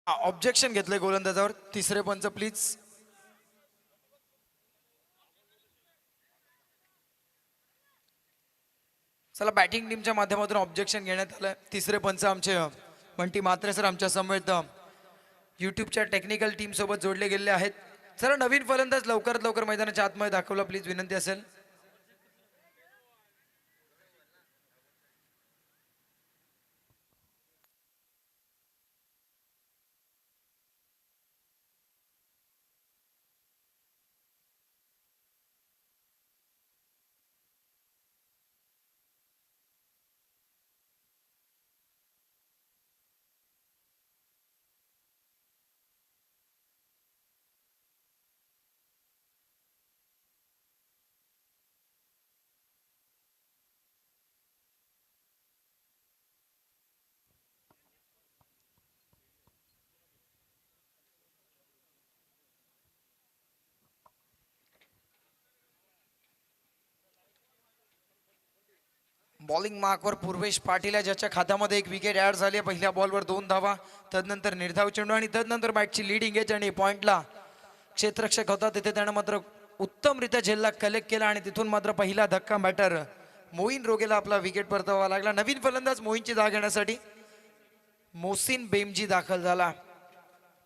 Speaker 2: Objection घेतलंय गोलंदाजावर. तिसरे पंच प्लीज. चला बॅटिंग टीमच्या माध्यमातून ऑब्जेक्शन घेण्यात आलं. तिसरे पंच आमचे बंटी म्हात्रे सर आमच्या समवेत यूट्यूबच्या टेक्निकल टीम सोबत जोडले गेलेले आहेत. चला नवीन फलंदाज लवकरात लवकर मैदानाच्या आतमध्ये दाखवला प्लीज, विनंती असेल. बॉलिंग मार्कवर पूर्वेश पाटील आहे, ज्याच्या खात्यामध्ये एक विकेट ऍड झाली आहे. पहिल्या बॉलवर 2 धावा, तदनंतर निर्धाव चेंडू आणि तदनंतर बॅटची लीडिंग एज आणि पॉइंटला क्षेत्ररक्षक होता तिथे त्यानं मात्र उत्तमरित्या झेलला कलेक्ट केला आणि तिथून मात्र पहिला धक्का बॅटर मोईन रोगेला आपला विकेट परतावा लागला. नवीन फलंदाज मोईनची जागा घेण्यासाठी मोहसिन बेमजी दाखल झाला.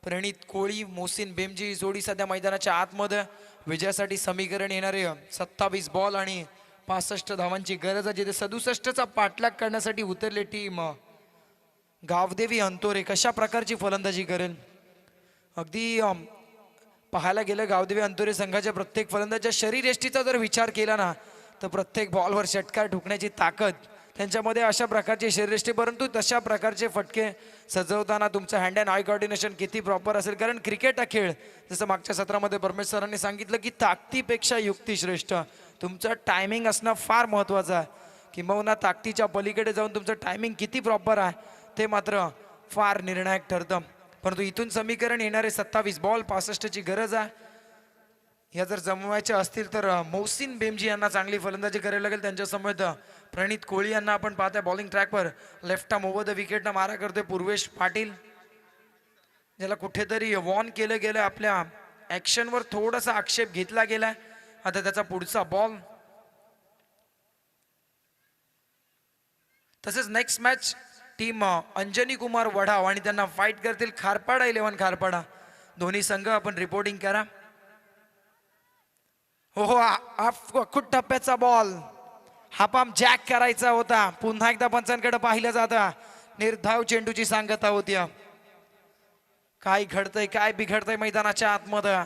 Speaker 2: प्रणित कोळी मोहसिन बेमजी जोडी सध्या मैदानाच्या आतमध्ये. विजयासाठी समीकरण येणारे 27 बॉल आणि 65 धावांची गरज आहे, जिथे 67चा पाठलाग करण्यासाठी उतरले टीम गावदेवी अंतोरे. कशा प्रकारची फलंदाजी करेल अगदी पाहायला गेलं गावदेवी अंतोरे संघाच्या प्रत्येक फलंदाजाच्या शरीरयष्टीचा जर विचार केला ना तर प्रत्येक बॉलवर षटकार ठोकण्याची ताकद त्यांच्यामध्ये अशा प्रकारची शरीरयष्टी. परंतु तशा प्रकारचे फटके सजवताना तुमचं हँड अँड आय कोऑर्डिनेशन किती प्रॉपर असेल, कारण क्रिकेट हा खेळ जसं मागच्या सत्रामध्ये परमेश सरांनी सांगितलं की ताकदीपेक्षा युक्ती श्रेष्ठ. तुमचं टायमिंग असणं फार महत्त्वाचं आहे, किंबहुना ताकदीच्या पलीकडे जाऊन तुमचं टायमिंग किती प्रॉपर आहे ते मात्र फार निर्णायक ठरतं. परंतु इथून समीकरण येणारे 27 बॉल 65ची गरज आहे. ह्या जर जमवायच्या असतील तर मोहसिन बेमजी यांना चांगली फलंदाजी करायला लागेल. त्यांच्यासमोर प्रणित कोळी यांना आपण पाहताय बॉलिंग ट्रॅकवर. लेफ्ट आर्म ओव्हर द विकेटनं मारा करतोय पूर्वेश पाटील, ज्याला कुठेतरी वॉर्न केलं गेलं. आपल्या ॲक्शनवर थोडासा आक्षेप घेतला गेलाय. आता त्याचा पुढचा बॉल. तसेच next match team Anjani Kumar Wadhav आणि त्यांना फाईट करतील खारपाडा 11 खारपाडा. दोन्ही संघ आपण रिपोर्टिंग करा. हो खूप टप्प्याचा बॉल. हा पाम जॅक करायचा होता. पुन्हा एकदा पंचांकडे पाहिलं जातं. निर्धाव चेंडूची सांगता होती. काय घडतंय काय बिघडतंय मैदानाच्या आतमध्ये.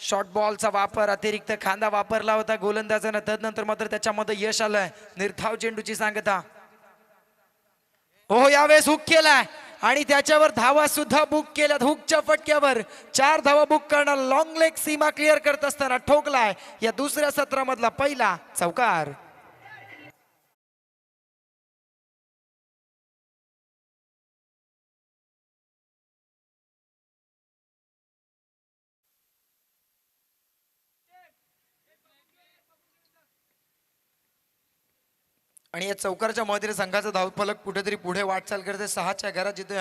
Speaker 2: शॉर्ट बॉलचा वापर, अतिरिक्त खांदा वापरला होता गोलंदाजानं, तदनंतर मात्र त्याच्यामध्ये यश आलंय. निर्धाव चेंडूची सांगता. हो यावेळेस हुक केलाय आणि त्याच्यावर धावा सुद्धा बुक केल्यात. हुकच्या फटक्यावर 4 धावा बुक करणार. लॉंग लेग सीमा क्लिअर करत असताना ठोकलाय या दुसऱ्या सत्रामधला पहिला चौकार. आणि या चौकारच्या मदतीने संघाचा धावफलक कुठेतरी पुढे वाटचाल करते 6च्या घरात, जिथे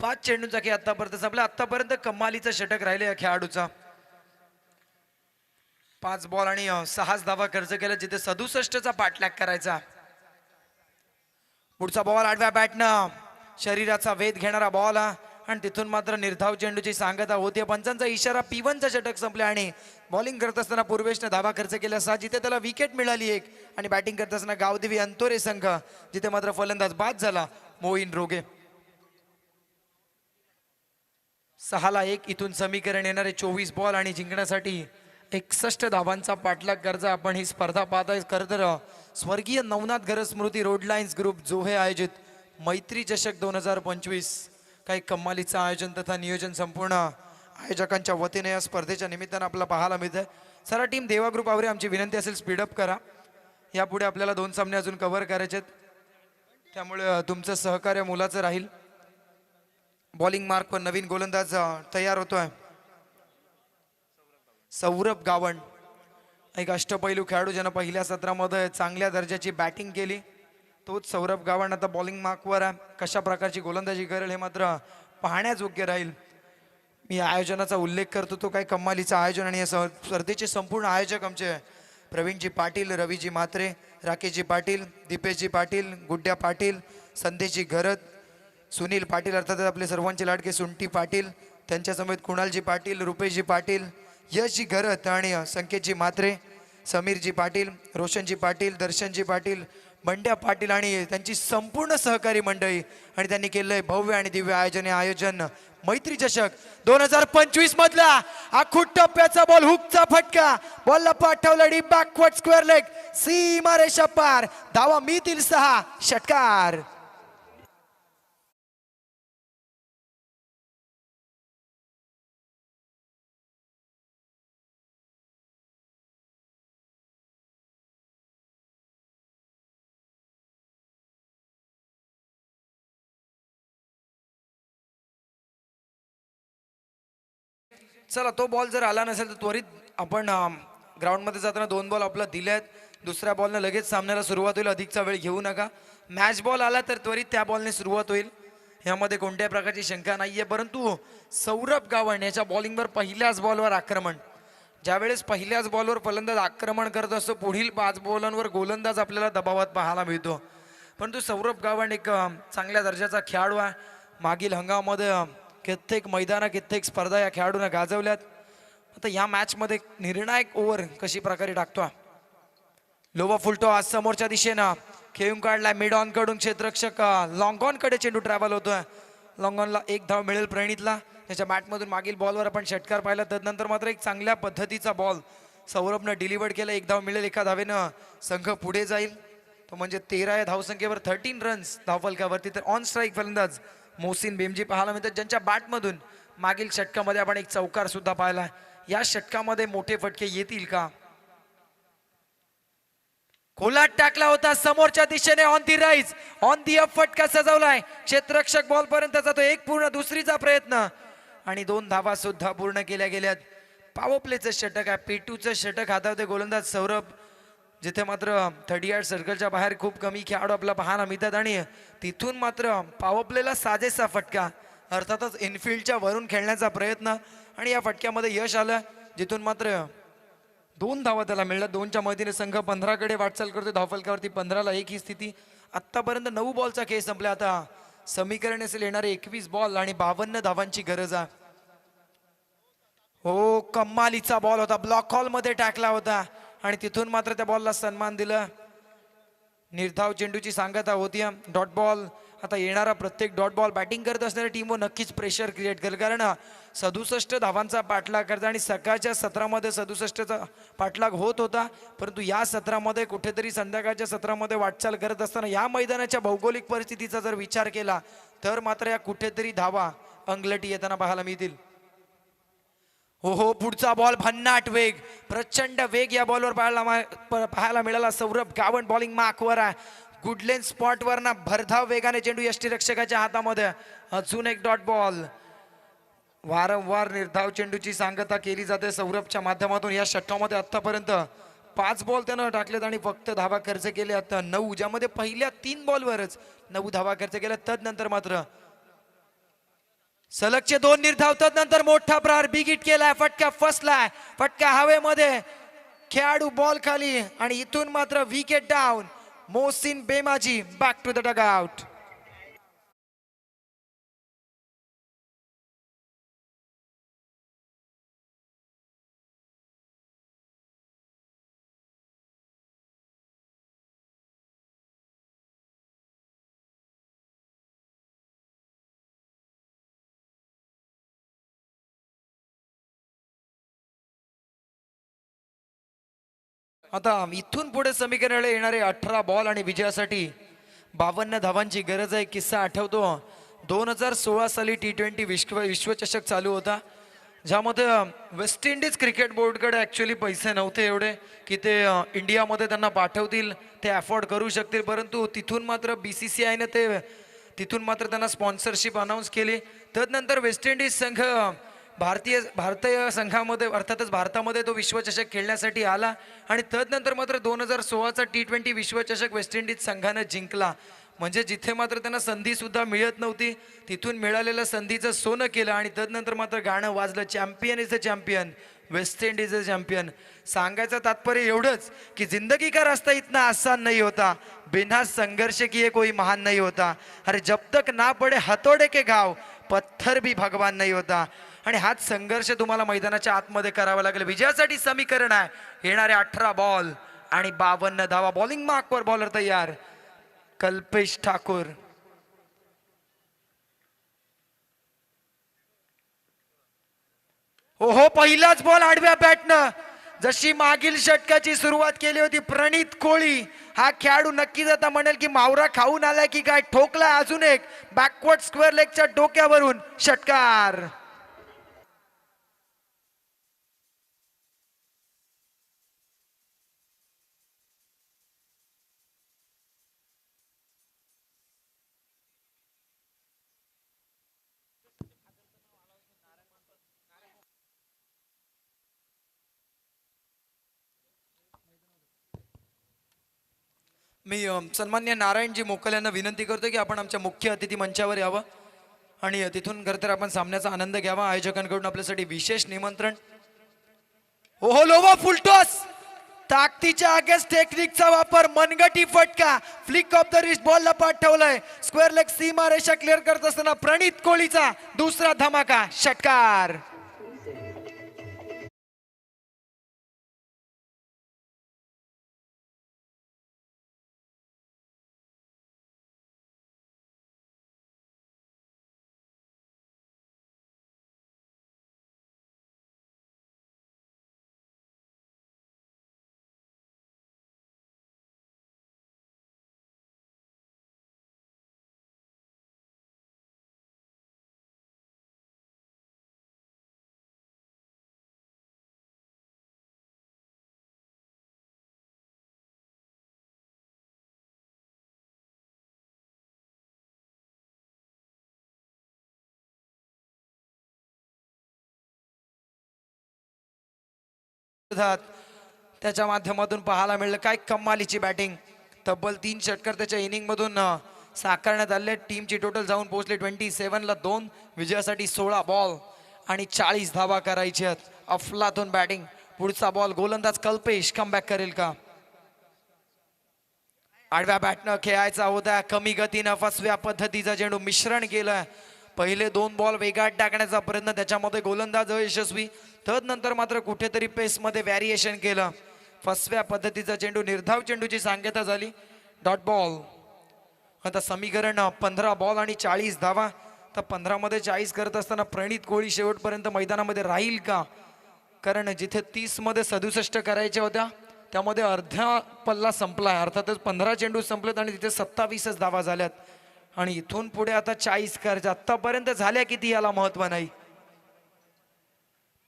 Speaker 2: 5 चेंडूंचा खेळ आतापर्यंत संपला. आतापर्यंत कमालीचा षटक राहिले या खेळाडूचा. 5 बॉल आणि 6 धावा खर्च केला, जिथे 67चा पाठलाग करायचा. पुढचा बॉल आडव्या बॅटनं शरीराचा वेध घेणारा बॉल आणि तिथून मात्र निर्धाव चेंडूची सांगता होती. पंचांचा इशारा P1चा षटक संपले आणि बॉलिंग करत असताना पूर्वेशने धावा खर्च केला 6, जिथे त्याला विकेट मिळाली 1 आणि बॅटिंग करत असताना गावदेवी अंतोरे संघ जिथे मात्र फलंदाज बाद झाला मोईन रोगे. 6-1 इथून समीकरण येणारे 24 बॉल आणि जिंकण्यासाठी 61 धावांचा पाठलाग कर्जा. आपण ही स्पर्धा पाहताय खरं तर स्वर्गीय नवनाथ घर स्मृती रोड लाईन्स ग्रुप जोहे आयोजित मैत्री चषक 2025 काही कमालीचं आयोजन तथा नियोजन संपूर्ण आयोजकांच्या वतीने या स्पर्धेच्या निमित्तानं आपल्याला पाहायला मिळत आहे. सारा टीम देवा ग्रुप आवरे आमची विनंती असेल स्पीडअप करा. यापुढे आपल्याला 2 सामने अजून कव्हर करायचे आहेत, त्यामुळे तुमचं सहकार्य मोलाचं राहील. बॉलिंग मार्क पण नवीन गोलंदाज तयार होतोय सौरभ गावण, एक अष्टपैलू खेळाडू ज्यानं पहिल्या सत्रामध्ये चांगल्या दर्जाची बॅटिंग केली. तोच सौरभ गावण आता बॉलिंग मार्कवर आहे. कशा प्रकारची गोलंदाजी करेल हे मात्र पाहण्याजोग्य राहील. मी आयोजनाचा उल्लेख करतो तो काय कमालीचं आयोजन आणि या स्पर्धेचे संपूर्ण आयोजक आमचे प्रवीणजी पाटील, रवीजी म्हात्रे, राकेशजी पाटील, दीपेशजी पाटील, गुड्ड्या पाटील, संदेशजी घरत, सुनील पाटील अर्थात आपले सर्वांचे लाडके सुंटी पाटील, त्यांच्या समेत कुणालजी पाटील, रुपेशजी पाटील, यशजी घरत आणि संकेतजी म्हात्रे, समीरजी पाटील, रोशनजी पाटील, दर्शनजी पाटील, बंड्या पाटील आणि त्यांची संपूर्ण सहकारी मंडळी आणि त्यांनी केलंय भव्य आणि दिव्य आयोजन मैत्री चषक 2025 मधला आखूट टप्प्याचा बॉल, हुकचा फटका, बॉलला पाठवला डी बॅकवर्ड स्क्वेअर लेग, सीमा रेषा पार, धावा मिळतील 6, षटकार. चला तो बॉल जर आला नसेल तर त्वरित आपण ग्राउंडमध्ये जाताना 2 बॉल आपला दिले आहेत. दुसऱ्या बॉलने लगेच सामन्याला सुरुवात होईल, अधिकचा वेळ घेऊ नका. मॅच बॉल आला तर त्वरित त्या बॉलने सुरुवात होईल, यामध्ये कोणत्याही प्रकारची शंका नाहीये. परंतु सौरभ गावण याच्या बॉलिंगवर पहिल्याच बॉलवर आक्रमण, ज्यावेळेस पहिल्याच बॉलवर फलंदाज आक्रमण करत असतो पुढील 5 बॉलांवर गोलंदाज आपल्याला दबावात पाहायला मिळतो. परंतु सौरभ गावण एक चांगल्या दर्जाचा खेळाडू आहे. मागील हंगामामध्ये कित्येक मैदाना कित्येक स्पर्धा या खेळाडूंना गाजवल्यात. आता या मॅचमध्ये निर्णायक ओव्हर कशी प्रकारे टाकतो. लोवा फुलटो आज समोरच्या दिशेनं खेळून काढलाय मिड ऑन कडून क्षेत्ररक्षक लॉंग ऑन कडे चेंडू ट्रॅव्हल होतोय. लॉंग ऑनला 1 धाव मिळेल प्रणितला. त्याच्या बॅटमधून मागील बॉलवर आपण षटकार पाहिला, तदनंतर मात्र एक चांगल्या पद्धतीचा बॉल सौरभनं डिलिव्हर्ड केला. 1 धाव मिळेल, 1 धावेनं संघ पुढे जाईल. तो म्हणजे 13 या धावसंख्येवर 13 रन्स धावफलकावरती. तर ऑन स्ट्राईक फलंदाज मोहसिन बेमजी पाहायला मिळतात, ज्यांच्या बॅटमधून मागील षटकामध्ये आपण एक चौकार सुद्धा पाहिला. या षटकामध्ये मोठे फटके येतील का? खोलात टाकला होता समोरच्या दिशेने on the rise, on the up फटका सजवलाय. क्षेत्ररक्षक बॉल पर्यंत जातो. 1 पूर्ण दुसरीचा प्रयत्न आणि 2 धावा सुद्धा पूर्ण केल्या गेल्यात. पॉवर प्लेचं षटक आहे, P2चं षटक हातावते गोलंदाज सौरभ, जिथे मात्र 30 सर्कलच्या बाहेर खूप कमी खेळाडू आपल्याला पाहायला मिळतात आणि तिथून मात्र पॉवर प्लेला साजेसा फटका, अर्थातच इनफिल्डच्या वरून खेळण्याचा प्रयत्न आणि या फटक्यामध्ये यश आलं, जिथून मात्र 2 धावा त्याला मिळतात. 2च्या मदतीने संघ 15 कडे वाटचाल करतो. धावफलकावरती 15-1 ही स्थिती. आतापर्यंत 9 बॉलचा खेळ संपला. आता समीकरण असेल येणारे 21 बॉल आणि 52 धावांची गरज आहे. हो, कमालीचा बॉल होता, ब्लॉक हॉल मध्ये टाकला होता आणि तिथून मात्र त्या बॉलला सन्मान दिला. निर्धाव चेंडूची सांगता होती. डॉट बॉल आता येणारा प्रत्येक डॉट बॉल बॅटिंग करत असणाऱ्या टीमवर नक्कीच प्रेशर क्रिएट करेल, कारण 67 धावांचा पाठलाग करता आणि सकाळच्या सत्रामध्ये 67चा पाठलाग होत होता. परंतु या सत्रामध्ये कुठेतरी संध्याकाळच्या सत्रामध्ये वाटचाल करत असताना या मैदानाच्या भौगोलिक परिस्थितीचा जर विचार केला तर मात्र या कुठेतरी धावा अंगलटी येताना पाहायला मिळतील. हो, पुढचा बॉल भन्नाट वेग, प्रचंड वेग या बॉलवर पाहायला मिळाला. सौरभ गावण बॉलिंग मार्कवर आहे. गुडलेन स्पॉटवर ना भरधाव वेगाने चेंडू यष्टीरक्षकाच्या हातामध्ये. अजून एक डॉट बॉल. वारंवार निर्धाव चेंडूची सांगता केली जाते सौरभच्या माध्यमातून. या षटकामध्ये आतापर्यंत 5 बॉल त्यानं टाकलेत आणि फक्त धावा खर्च केले आता 9, ज्यामध्ये पहिल्या 3 बॉलवरच 9 धावा खर्च केल्या. तदनंतर मात्र सलगचे 2 निर्धाव, तदनंतर मोठा प्रहार बिग हिट केलाय. फटका फसलाय, फटका हवेमध्ये, खेळाडू बॉल खाली आणि इथून मात्र wicket down. Mohsin Bemaji back to the dugout. आता इथून पुढे समीकरणाला येणारे 18 बॉल आणि विजयासाठी 52 धावांची गरज आहे. किस्सा आठवतो 2016 साली T20 विश्वचषक चालू होता, ज्यामध्ये वेस्ट इंडिज क्रिकेट बोर्डकडे ॲक्च्युली पैसे नव्हते एवढे की ते इंडियामध्ये त्यांना पाठवतील, ते अफोर्ड करू शकतील. परंतु तिथून मात्र BCCIने तिथून मात्र त्यांना स्पॉन्सरशिप अनाऊन्स केली. तदनंतर वेस्ट इंडिज संघ भारतीय संघामध्ये अर्थातच भारतामध्ये तो विश्वचषक खेळण्यासाठी आला आणि तदनंतर मात्र 2016चा T20 विश्वचषक वेस्ट इंडिज संघानं जिंकला. म्हणजे जिथे मात्र त्यांना संधी सुद्धा मिळत नव्हती, तिथून मिळालेल्या संधीचं सोनं केलं आणि तदनंतर मात्र गाणं वाजलं, champion is a champion, West Indies is champion. सांगायचं तात्पर्य एवढंच की जिंदगी का रास्ता इतना आसान नहीं होता, बिना संघर्ष किए कोई महान नहीं होता, अरे जब तक ना पडे हथोडे के घाव, पत्थर भी भगवान नहीं होता. आणि हाच संघर्ष तुम्हाला मैदानाच्या आतमध्ये करावा लागेल. विजयासाठी समीकरण आहे येणारे 18 बॉल आणि 52 धावा. बॉलिंग मार्कवर बॉलर तयार कल्पेश ठाकूर. ओहो, पहिलाच बॉल आडव्या बॅटनं. जशी मागील षटकाची सुरुवात केली होती प्रणित कोळी, हा खेळाडू नक्कीच आता म्हणेल की मावरा खाऊन आलाय की काय. ठोकला अजून एक बॅकवर्ड स्क्वेअर लेगच्या डोक्यावरून षटकार. मी सन्मान्य नारायणजी मोकल यांना विनंती करतो की आपण आमच्या मुख्य अतिथी मंचावर यावं आणि तिथून खरं तर आपण सामन्याचा आनंद घ्यावा. आयोजकांकडून आपल्यासाठी विशेष निमंत्रण. ओहो, लोवा फुलटॉस, ताकदीच्या अगेन्स्ट टेक्निकचा वापर, मनगटी फटका, फ्लिक ऑफ द रिस्ट बॉलला पाठवलंय. स्क्वेअर लेग सीमा रेषा क्लिअर करत असताना प्रणित कोहलीचा दुसरा धमाका षटकार. त्याच्या माध्यमातून पाहायला मिळलं काय कमालीची बॅटिंग. तब्बल 3 षटकार त्याच्या इनिंग मधून साकारण्यात आले. टीमची टोटल जाऊन पोहोचले 27ला 2. विजयासाठी 16 बॉल आणि 40 धावा करायच्या आहेत. अफलातून बॅटिंग. पुढचा बॉल गोलंदाज कल्पेश कमबॅक करेल का. आडव्या बॅटनं खेळायचा होता, कमी गतीनं फसव्या पद्धतीचा चेंडू मिश्रण केलं. पहिले 2 बॉल वेगात टाकण्याचा प्रयत्न, त्याच्यामध्ये गोलंदाज अयशस्वी. तदनंतर मात्र कुठेतरी पेसमध्ये व्हॅरिएशन केलं. फसव्या पद्धतीचा चेंडू, निर्धाव चेंडूची सांगता झाली. Dot ball. आता समीकरण 15 बॉल आणि 40 धावा. तर 15 मध्ये 40 करत असताना प्रणित कोहली शेवटपर्यंत मैदानामध्ये राहील का. कारण जिथे 30 मध्ये 67 करायच्या होत्या त्यामध्ये अर्धा पल्ला संपला. अर्थातच 15 चेंडू संपलेत आणि तिथे 27च धावा झाल्यात. आणि इथून पुढे आता 40 करायच्या. आतापर्यंत झाल्या किती याला महत्व नाही,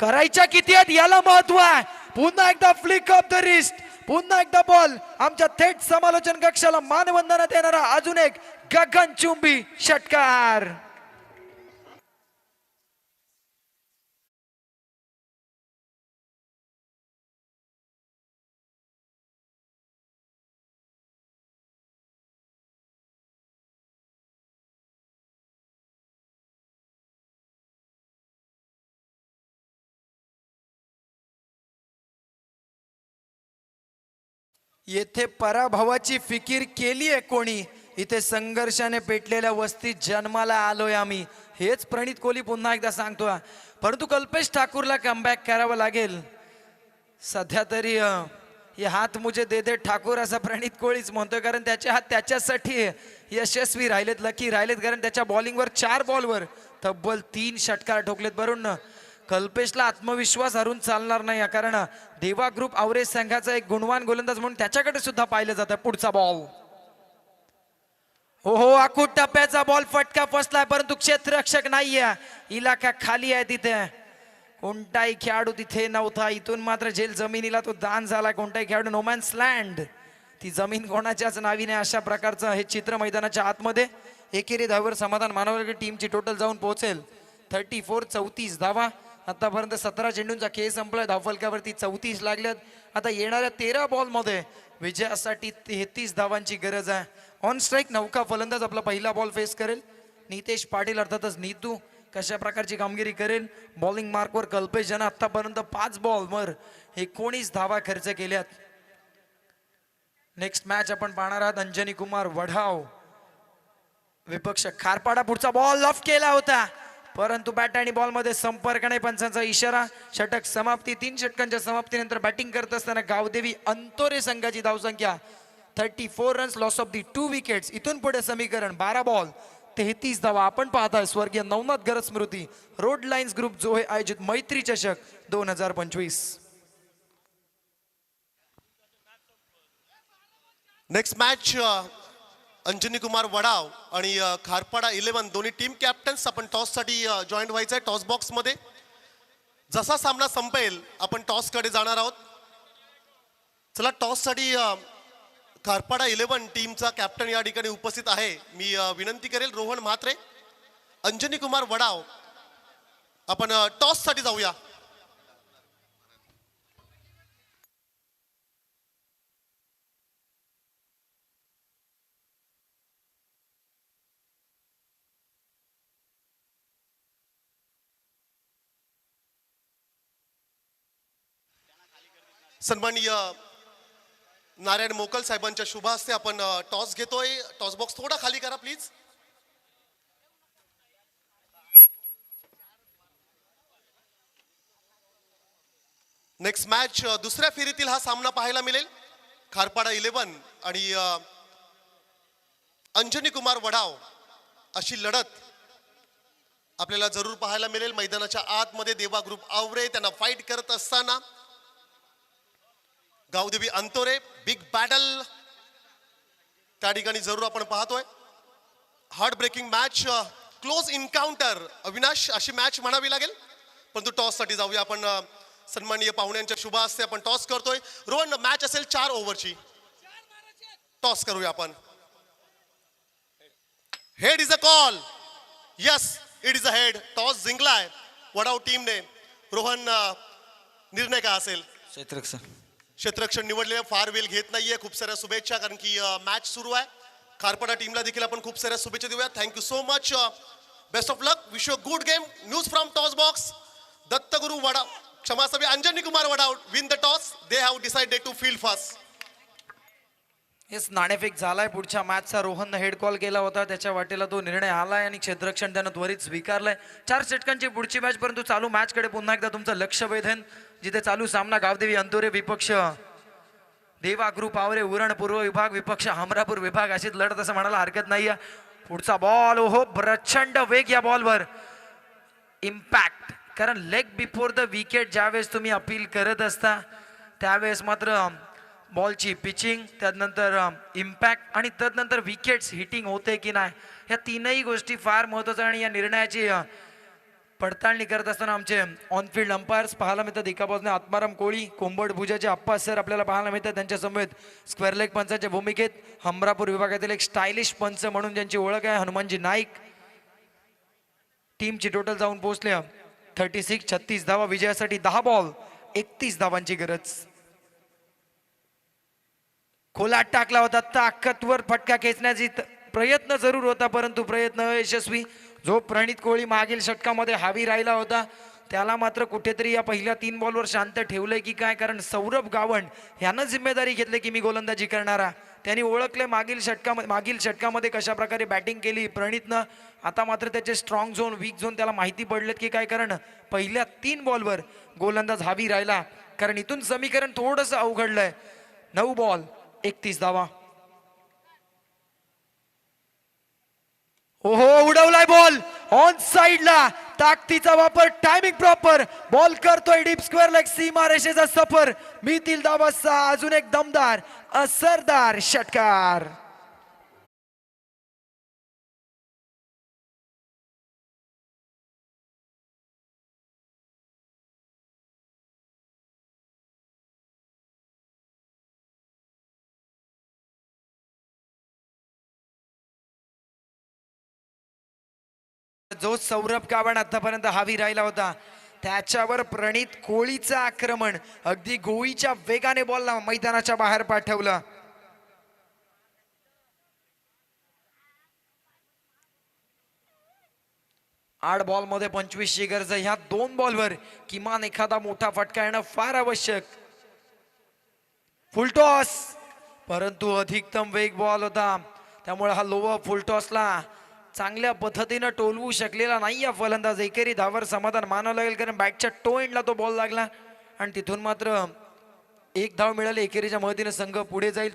Speaker 2: करायच्या किती आहेत याला महत्व आहे. पुन्हा एकदा फ्लिक ऑफ द रिस्ट, पुन्हा एकदा बॉल. आमच्या थेट समालोचन कक्षाला मानवंदनात येणारा अजून एक गगनचुंबी षटकार. येथे पराभवाची फिकीर केली आहे कोणी, इथे संघर्षाने पेटलेल्या वस्तीत जन्माला आलोय आम्ही, हेच प्रणित कोहली पुन्हा एकदा सांगतोय. परंतु कल्पेश ठाकूरला कमबॅक करावं लागेल. सध्या तरी ये हात मुझे दे दे ठाकूर असं प्रणित कोहलीच म्हणतोय, कारण त्याचे हात त्याच्यासाठी यशस्वी राहिलेत, लकी राहिलेत. कारण त्याच्या बॉलिंगवर 4 बॉलवर तब्बल 3 षटकार ठोकलेत. बरोबर ना. कल्पेशला आत्मविश्वास हरून चालणार नाही, कारण देवा ग्रुप आवरेज संघाचा एक गुणवान गोलंदाज म्हणून त्याच्याकडे सुद्धा पाहिलं जातं. पुढचा बॉल, हो आखूट टप्प्याचा बॉल, फटका फसलाय परंतु क्षेत्ररक्षक नाहीये, इलाका खाली आहे, तिथे कोणताही खेळाडू तिथे नव्हता. इथून मात्र झेल जमिनीला तो दान झाला. कोणताही खेळाडू, नोमॅन्स लँड, ती जमीन कोणाच्याच नावी नाही. अशा प्रकारचं हे चित्र मैदानाच्या आतमध्ये. एकेरी धावेवर समाधान मानवलं. टीमची टोटल जाऊन पोहोचेल 34, 34 धावा. आतापर्यंत 17 चेंडूंचा खेळ संपलाय. धावफलकावरती 34 लागल्यात. आता येणाऱ्या 13 बॉलमध्ये विजयासाठी 33 धावांची गरज आहे. ऑन स्ट्राईक नौका फलंदाज आपला पहिला बॉल फेस करेल. नितेश पाटील अर्थातच नीतू कशा प्रकारची कामगिरी करेल. बॉलिंग मार्कवर कल्पेश ज्यानं आतापर्यंत 5 बॉलवर 19 धावा खर्च केल्यात. नेक्स्ट मॅच आपण पाहणार आहात अंजनी कुमार वढाव विपक्ष खारपाडा. पुढचा बॉल ऑफ केला होता परंतु बॅट आणि बॉल मध्ये संपर्क नाही. पंचांचा इशारा. षटक समाप्ती. 3 षटकांच्या समाप्तीनंतर बॅटिंग करत असताना गावदेवी अंतोरे संघाची धावसंख्या 34 runs, loss of the 2 wickets. इथून पुढे समीकरण 12 बॉल 33 धावा. आपण पाहताय स्वर्गीय नवनाथ गरज स्मृती रोड लाईन्स ग्रुप जो हे आयोजित मैत्री चषक 2025.
Speaker 1: नेक्स्ट मॅच अंजनी कुमार वडाव आणि खारपाडा 11 दोन्ही टीम कॅप्टन्स आपण टॉस साठी जॉईन व्हायचंय. टॉस बॉक्स मध्ये जसा सामना संपेल आपण टॉस कडे जाणार आहोत. चला, टॉस साठी खारपाडा 11 टीमचा कॅप्टन या ठिकाणी उपस्थित आहे. मी विनंती करेल रोहन म्हात्रे, अंजनी कुमार वडाव, आपण टॉस साठी जाऊया. सन्माननीय नारायण मोकल साहेबांच्या शुभ हस्ते आपण टॉस घेतोय. टॉस बॉक्स थोडा खाली करा प्लीज. नेक्स्ट मॅच दुसऱ्या फेरीतील हा सामना पाहायला मिळेल. खारपाडा 11 आणि अंजनी कुमार वडाव अशी लढत आपल्याला जरूर पाहायला मिळेल. मैदानाच्या आतमध्ये देवा ग्रुप आवरे त्यांना फाईट करत असताना गावदेवी अंतोरे बिग बॅटल त्या ठिकाणी जरूर आपण पाहतोय. Hard breaking match, close encounter Avinash अशी मॅच म्हणावी लागेल. परंतु टॉस साठी जाऊया आपण. सन्माननीय पाहुण्यांच्या शुभ हस्ते आपण टॉस करतोय. रोहन, मॅच असेल 4 ओव्हरची. टॉस करूया आपण. Head is a call. Yes, it is a head. Toss जिंकलाय वडाव टीमने. रोहन, निर्णय काय असेल? क्षेत्ररक्षण निवडलेलं फार वेळ घेत नाहीये. खूप साऱ्या शुभेच्छा, कारण की मॅच सुरू आहे. खारपाडा टीमला देखील आपण खूप साऱ्या शुभेच्छा देऊया. Thank you so much. Best of luck. Wish you good game. News from toss box. Dattaguru Wadav, क्षमा सभी, Anjani Kumar Wadav win the toss. They have decided to field first.
Speaker 2: Yes, नाणेफेक झालाय. पुढच्या मॅचचा रोहननं हेड कॉल केला होता. त्याच्या वाटेला तो निर्णय आलाय आणि क्षेत्ररक्षण त्यानं त्वरित स्वीकारलाय. 4 षटकांची पुढची मॅच. परंतु चालू मॅच कडे पुन्हा एकदा तुमचं लक्ष वेधेन, जिथे चालू सामना गावदेवी अंतोरे विपक्ष देवा ग्रुप आवरे उरण पूर्व विभाग विपक्ष हमरापूर विभाग अशीच लढत असं म्हणायला हरकत नाहीये. पुढचा बॉल, ओहो प्रचंड वेग या बॉलवर. इम्पॅक्ट, कारण लेग बिफोर द विकेट ज्यावेळेस तुम्ही अपील करत असता त्यावेळेस मात्र बॉलची पिचिंग, त्यानंतर इम्पॅक्ट आणि तदनंतर विकेट्स हिटिंग होते की नाही, या तीनही गोष्टी फार महत्त्वाच्या. आणि या निर्णयाची पडताळणी करत असताना आमचे ऑनफिल्ड अंपायर्स पाहायला मिळतात. एका बाजूने आत्माराम कोळी, कोंबड भुजाचे अप्पा सर आपल्याला पाहायला मिळतात. त्यांच्या समवेत स्क्वेअर लेग पंचाच्या भूमिकेत हमरापूर विभागातील एक स्टायलिश पंच म्हणून ज्यांची ओळख आहे हनुमानजी नाईक. टीमची टोटल जाऊन पोहोचले 36, 36 धावा. विजयासाठी 10 बॉल 31 धावांची गरज. खोलात टाकला होता. ताकदवर फटका खेचण्याची प्रयत्न जरूर होता परंतु प्रयत्न यशस्वी. जो प्रणित कोहली मागील षटकामध्ये हावी राहिला होता त्याला मात्र कुठेतरी या पहिल्या 3 बॉलवर शांत ठेवलंय की काय, कारण सौरभ गावंड यानं जिम्मेदारी घेतली की मी गोलंदाजी करणारा. त्यांनी ओळखले मागील षटकामध्ये कशा प्रकारे बॅटिंग केली प्रणितनं. आता मात्र त्याचे स्ट्रॉंग झोन, वीक झोन त्याला माहिती पडलेत की काय, कारण पहिल्या 3 बॉलवर गोलंदाज हावी राहिला. कारण इथून समीकरण थोडंसं अवघडलंय. 9 बॉल 31 धावा. ओहो उडवलाय बॉल ऑन साइडला, ताकदीचा वापर, टायमिंग प्रॉपर, बॉल करतोय डीप स्क्वेअर लेग, सीमारेषेचा सफर, मिळतील धावा 6. अजून एक दमदार असरदार षटकार. जो सौरभ गावण आतापर्यंत हावी राहिला होता त्याच्यावर प्रणित कोळीचं आक्रमण, अगदी गोळीच्या वेगाने बॉलला मैदानाच्या बाहेर पाठवलं. आठ बॉल मध्ये 25 ची गरज. ह्या 2 बॉलवर किमान एखादा मोठा फटका येणं फार आवश्यक. फुलटॉस, परंतु अधिकतम वेग बॉल होता त्यामुळे हा लोवर फुलटॉसला चांगल्या पद्धतीनं टोलवू शकलेला नाही या फलंदाज. एकेरी धावर समाधान मानावं लागेल कारण बॅटच्या टो एंडला तो बॉल लागला आणि तिथून मात्र 1 धाव मिळाली. एकेरीच्या मदतीने संघ पुढे जाईल.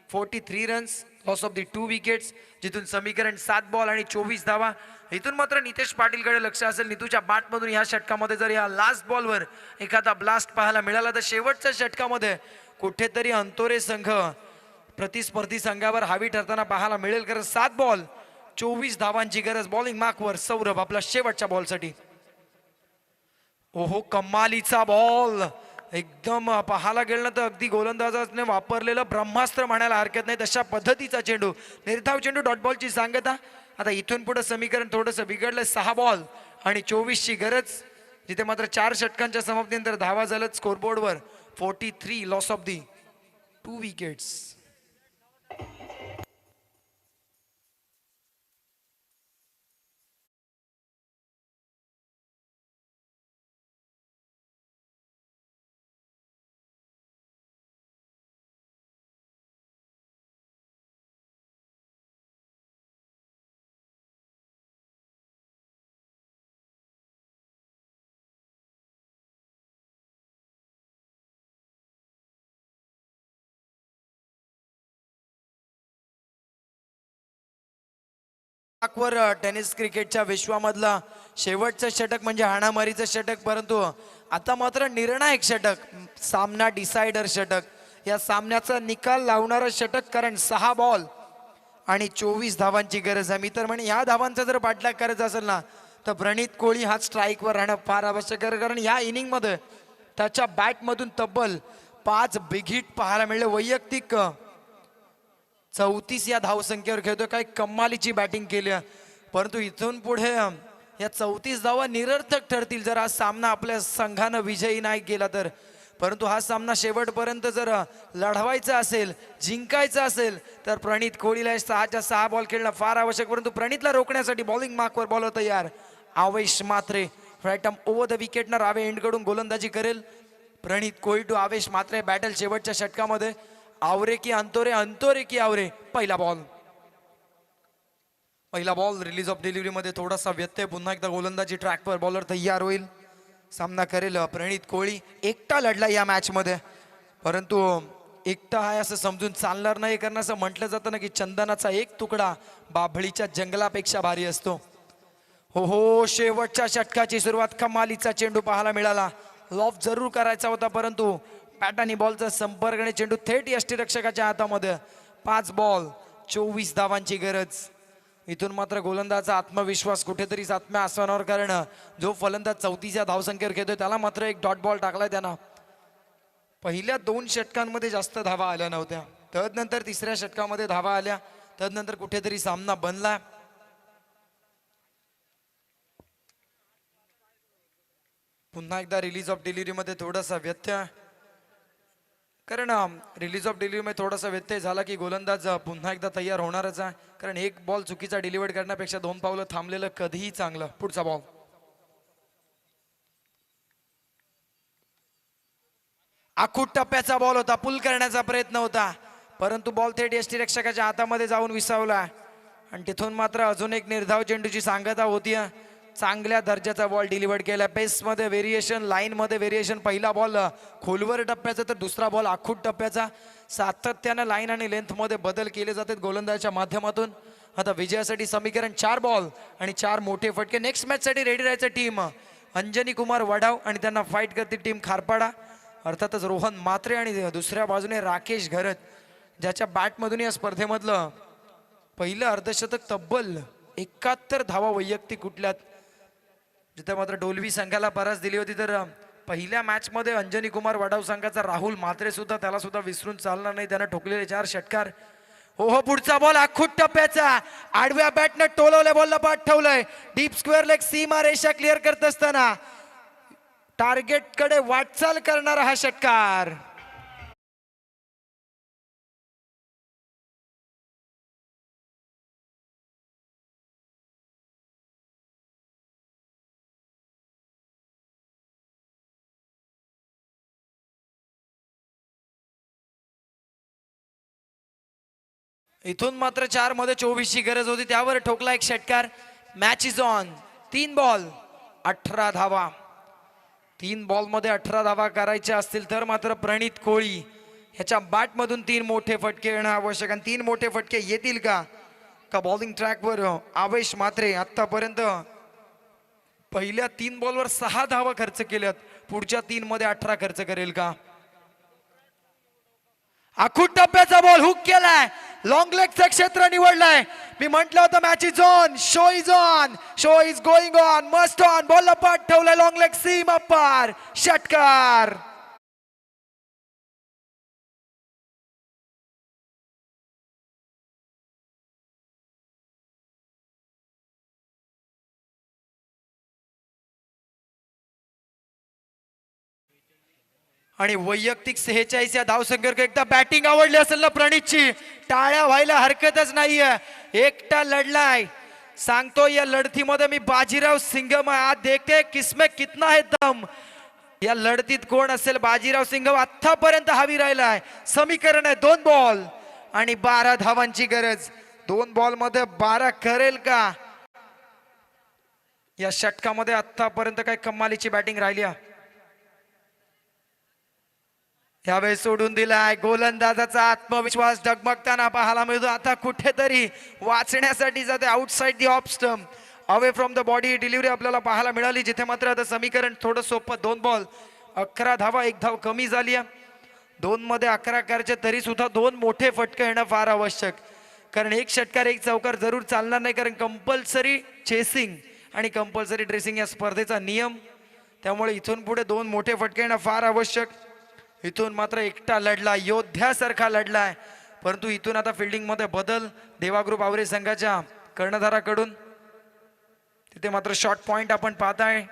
Speaker 2: 43 runs, loss of the 2 wickets, जिथून समीकरण 7 बॉल आणि 24 धावा. इथून मात्र नितेश पाटीलकडे लक्ष असेल. नितूच्या बॅटमधून ह्या षटकामध्ये जर या लास्ट बॉलवर एखादा ब्लास्ट पाहायला मिळाला तर शेवटच्या षटकामध्ये कुठेतरी अंतोरे संघ प्रतिस्पर्धी संघावर हावी ठरताना पाहायला मिळेल. कारण 7 बॉल 24 धावांची गरज. बॉलिंग मार्कवर सौरभ आपला शेवटच्या बॉलसाठी. ओहो कमालीचा बॉल, एकदम पाहायला गेलं तर अगदी गोलंदाजाने वापरलेलं ब्रह्मास्त्र म्हणायला हरकत नाही तशा पद्धतीचा चेंडू. निर्धाव चेंडू, डॉट बॉलची सांगता. आता इथून पुढे समीकरण थोडंसं बिघडलं. 6 बॉल आणि 24 ची गरज, जिथे मात्र 4 षटकांच्या समाप्तीनंतर धावा झालं स्कोरबोर्डवर. 43, लॉस ऑफ दी 2 विकेट्स. वर टेनिस क्रिकेटच्या विश्वामधला शेवटचं षटक म्हणजे हाणामारीचं षटक, परंतु आता मात्र निर्णायक षटक, सामना डिसायडर षटक, या सामन्याचा निकाल लावणारं षटक. कारण 6 बॉल आणि 24 धावांची गरज आहे. मी तर म्हणे ह्या धावांचा जर पाठलाग करायचा असेल ना तर प्रणित कोळी हा स्ट्राईकवर राहणं फार आवश्यक आहे. कारण ह्या इनिंगमध्ये त्याच्या बॅटमधून तब्बल 5 बिग हिट पाहायला मिळले. वैयक्तिक 34 या धावसंख्येवर खेळतोय. काय कमालीची बॅटिंग केली, परंतु इथून पुढे या 34 धावा निरर्थक ठरतील जर हा सामना आपल्या संघानं विजयी नाही केला तर. परंतु हा सामना शेवटपर्यंत जर लढवायचा असेल, जिंकायचा असेल तर प्रणित कोहलीला 6च्या 6 बॉल खेळणं फार आवश्यक. परंतु प्रणितला रोखण्यासाठी बॉलिंग मार्कवर बॉलर तयार. आवेश मात्रे फ्रॅटम ओव्हर द विकेटनं रावे एंडकडून गोलंदाजी करेल. प्रणित कोहली टू आवेश मात्रे बॅटल शेवटच्या षटकामध्ये. आवरे की अंतोरे, अंतोरे की आवरे. पहिला बॉल रिलीज ऑफ डिलिव्हरी मध्ये थोडासा व्यत्यय. पुन्हा एकदा गोलंदाजी ट्रॅकवर, बॉलर तयार होईल. सामना करेल प्रणित कोहली. एकटा लढला या मॅच मध्ये, परंतु एकटा आहे असं समजून चालणार नाही. कारण असं म्हटलं जातं ना की चंदनाचा एक तुकडा बाभळीच्या जंगलापेक्षा भारी असतो. हो शेवटच्या षटकाची सुरुवात. कमालीचा चेंडू पाहायला मिळाला. लॉफ जरूर करायचा होता, परंतु बॅट आणि बॉलचा संपर्क आणि चेंडू थेट यष्टीरक्षकाच्या हातामध्ये. 5 बॉल 24 धावांची गरज. इथून मात्र गोलंदाजाचा आत्मविश्वास कुठेतरी आत्म्या आसमानावर. कारण जो फलंदाज 34 धावसंख्येवर खेळतोय त्याला मात्र एक डॉट बॉल टाकलाय त्यानं. पहिल्या 2 षटकांमध्ये जास्त धावा आल्या नव्हत्या, तदनंतर 3ऱ्या षटकामध्ये धावा आल्या, तदनंतर कुठेतरी सामना बनला. पुन्हा एकदा रिलीज ऑफ डिलिव्हरी मध्ये थोडासा व्यत्यय. कारण रिलीज ऑफ डिलिव्हरी मध्ये थोडासा व्यत्यय झाला की गोलंदाज पुन्हा एकदा तयार होणारच आहे. कारण 1 बॉल चुकीचा डिलिव्हर करण्यापेक्षा 2 पावलं थांबलेलं कधीही चांगलं. पुढचा बॉल. आखूट टप्प्याचा बॉल होता, पुल करण्याचा प्रयत्न होता, परंतु बॉल थेट यष्टीरक्षकाच्या हातामध्ये जाऊन विसावला. आणि तिथून मात्र अजून एक निर्धाव चेंडूची सांगता होती. चांगल्या दर्जाचा बॉल डिलिव्हर केला. पेसमध्ये व्हेरिएशन, लाईनमध्ये व्हेरिएशन. पहिला बॉल खोलवर टप्प्याचा तर दुसरा बॉल आखूट टप्प्याचा. सातत्यानं लाईन आणि लेंथमध्ये बदल केले जातात गोलंदाजाच्या माध्यमातून. आता विजयासाठी समीकरण 4 बॉल आणि 4 मोठे फटके. नेक्स्ट मॅच साठी रेडी राहायचं टीम अंजनी कुमार वडाव आणि त्यांना फाईट करते टीम खारपाडा, अर्थातच रोहन मात्रे आणि दुसऱ्या बाजूने राकेश घरत, ज्याच्या बॅटमधून या स्पर्धेमधलं पहिलं अर्धशतक तब्बल 71 धावा वैयक्तिक कुठल्यात, जिथे मात्र डोलवी संघाला परास दिली होती. तर पहिल्या मॅच मध्ये अंजनी कुमार वडाव संघाचा राहुल म्हात्रे सुद्धा त्याला सुद्धा विसरून चालणार नाही, त्यानं ठोकलेले 4 षटकार. हो पुढचा बॉल आखूट टप्प्याचा, आडव्या बॅटनं टोलवल्या बॉलला पाठ ठेवलंय. डीप स्क्वेअर लेग सीमा रेषा क्लिअर करत असताना टार्गेट कडे वाटचाल करणारा हा षटकार. इथून मात्र 4 मध्ये 24 ची गरज होती, त्यावर ठोकला एक षटकार. Match is on. 3 बॉल 18 धावा. 3 बॉल मध्ये 18 धावा करायच्या असतील तर मात्र प्रणित कोळी ह्याच्या बॅट मधून 3 मोठे फटके येणं आवश्यक. आणि 3 मोठे फटके येतील का बॉलिंग ट्रॅकवर आवेश मात्रे आतापर्यंत पहिल्या 3 बॉलवर 6 धावा खर्च केल्यात, पुढच्या 3 मध्ये 18 खर्च करेल का? आखूट टप्प्याचा बॉल हुक केलाय, लॉंग लेगचं क्षेत्र निवडलंय. मी म्हटलं होतं match is on, show is on, show is going on, must on. बॉलला पाठ ठेवलाय, लॉंग लेग सीम अपार, षटकार. आणि वैयक्तिक 46 या धावसंख्येवर एकदा बॅटिंग आवडली असेल ना प्रणितची, टाळ्या व्हायला हरकतच नाहीये. एकटा लढलाय, सांगतो या लढतीमध्ये मी बाजीराव सिंघम आज देखते किसमें कितना है दम. या लढतीत कोण असेल बाजीराव सिंघम आतापर्यंत हवी राहिलाय. समीकरण आहे 2 बॉल आणि 12 धावांची गरज. 2 बॉल मध्ये 12 करेल का? या षटकामध्ये आतापर्यंत काय कमालीची बॅटिंग राहिली आहे. यावेळेस सोडून दिलाय. गोलंदाजाचा आत्मविश्वास डगमगताना पाहायला मिळतो. आता कुठेतरी वाचण्यासाठी जाते outside the off stump, away from the body delivery आपल्याला पाहायला मिळाली, जिथे मात्र आता समीकरण थोडं सोपं. 2 बॉल 11 धावा, 1 धाव कमी झाली आहे. 2 मध्ये 11 करायचे तरी सुद्धा 2 मोठे फटके येणं फार आवश्यक, कारण 1 षटकार 1 चौकार जरूर चालणार नाही, कारण कंपल्सरी चेसिंग आणि कंपल्सरी ड्रेसिंग या स्पर्धेचा नियम. त्यामुळे इथून पुढे 2 मोठे फटके येणं फार आवश्यक. इथून मात्र एकटा लढला, योद्ध्यासारखा लढलाय, परंतु इथून आता फिल्डिंग मध्ये बदल देवा ग्रुप आवरे संघाच्या कर्णधाराकडून. तिथे मात्र शॉर्ट पॉइंट आपण पाहताय.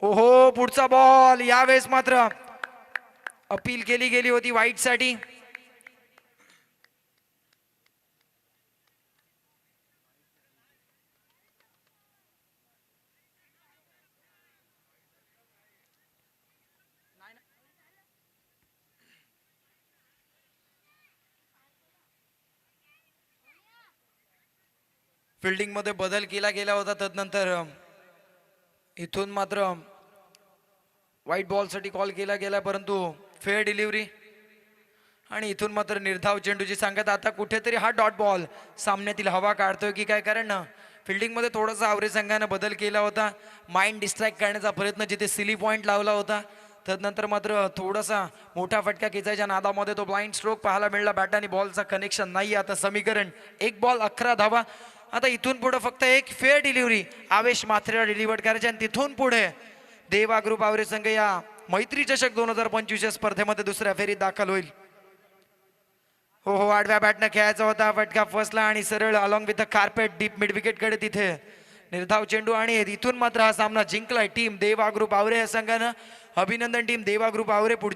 Speaker 2: ओहो पुढचा बॉल, यावेळेस मात्र अपील केली गेली होती वाईट साठी. फिल्डिंग मध्ये बदल केला गेला होता, तदनंतर इथून मात्र व्हाईट बॉल साठी कॉल केला गेला, परंतु फेअर डिलिव्हरी. आणि इथून मात्र निर्धाव चेंडूची सांगत. आता कुठेतरी हा डॉट बॉल सामन्यातील हवा काढतोय की काय, कारण फिल्डिंग मध्ये थोडासा आवरे संघाने बदल केला होता. माइंड डिस्ट्रॅक्ट करण्याचा प्रयत्न जिथे सिली पॉइंट लावला होता, तदनंतर मात्र थोडासा मोठा फटका खेचायच्या नादामध्ये तो ब्लाइंड स्ट्रोक पाहायला मिळाला. बॅट आणि बॉलचा कनेक्शन नाही. आता समीकरण 1 बॉल 11 धावा. आता इथून पुढे फक्त 1 फेअर डिलिव्हरी आवेश मात्रेला डिलिव्हर करायचे आणि तिथून पुढे देवा ग्रुप आवरे संघ या मैत्री चषक 2025 या स्पर्धेमध्ये दुसऱ्या फेरीत दाखल होईल. हो आडव्या बॅटनं खेळायचा होता, फटका फसला आणि सरळ along with the carpet deep mid wicket कडे तिथे निर्धाव चेंडू. आणि इथून मात्र हा सामना जिंकलाय टीम देवा ग्रुप आवरे या संघानं. अभिनंदन टीम देवा ग्रुप आवरे.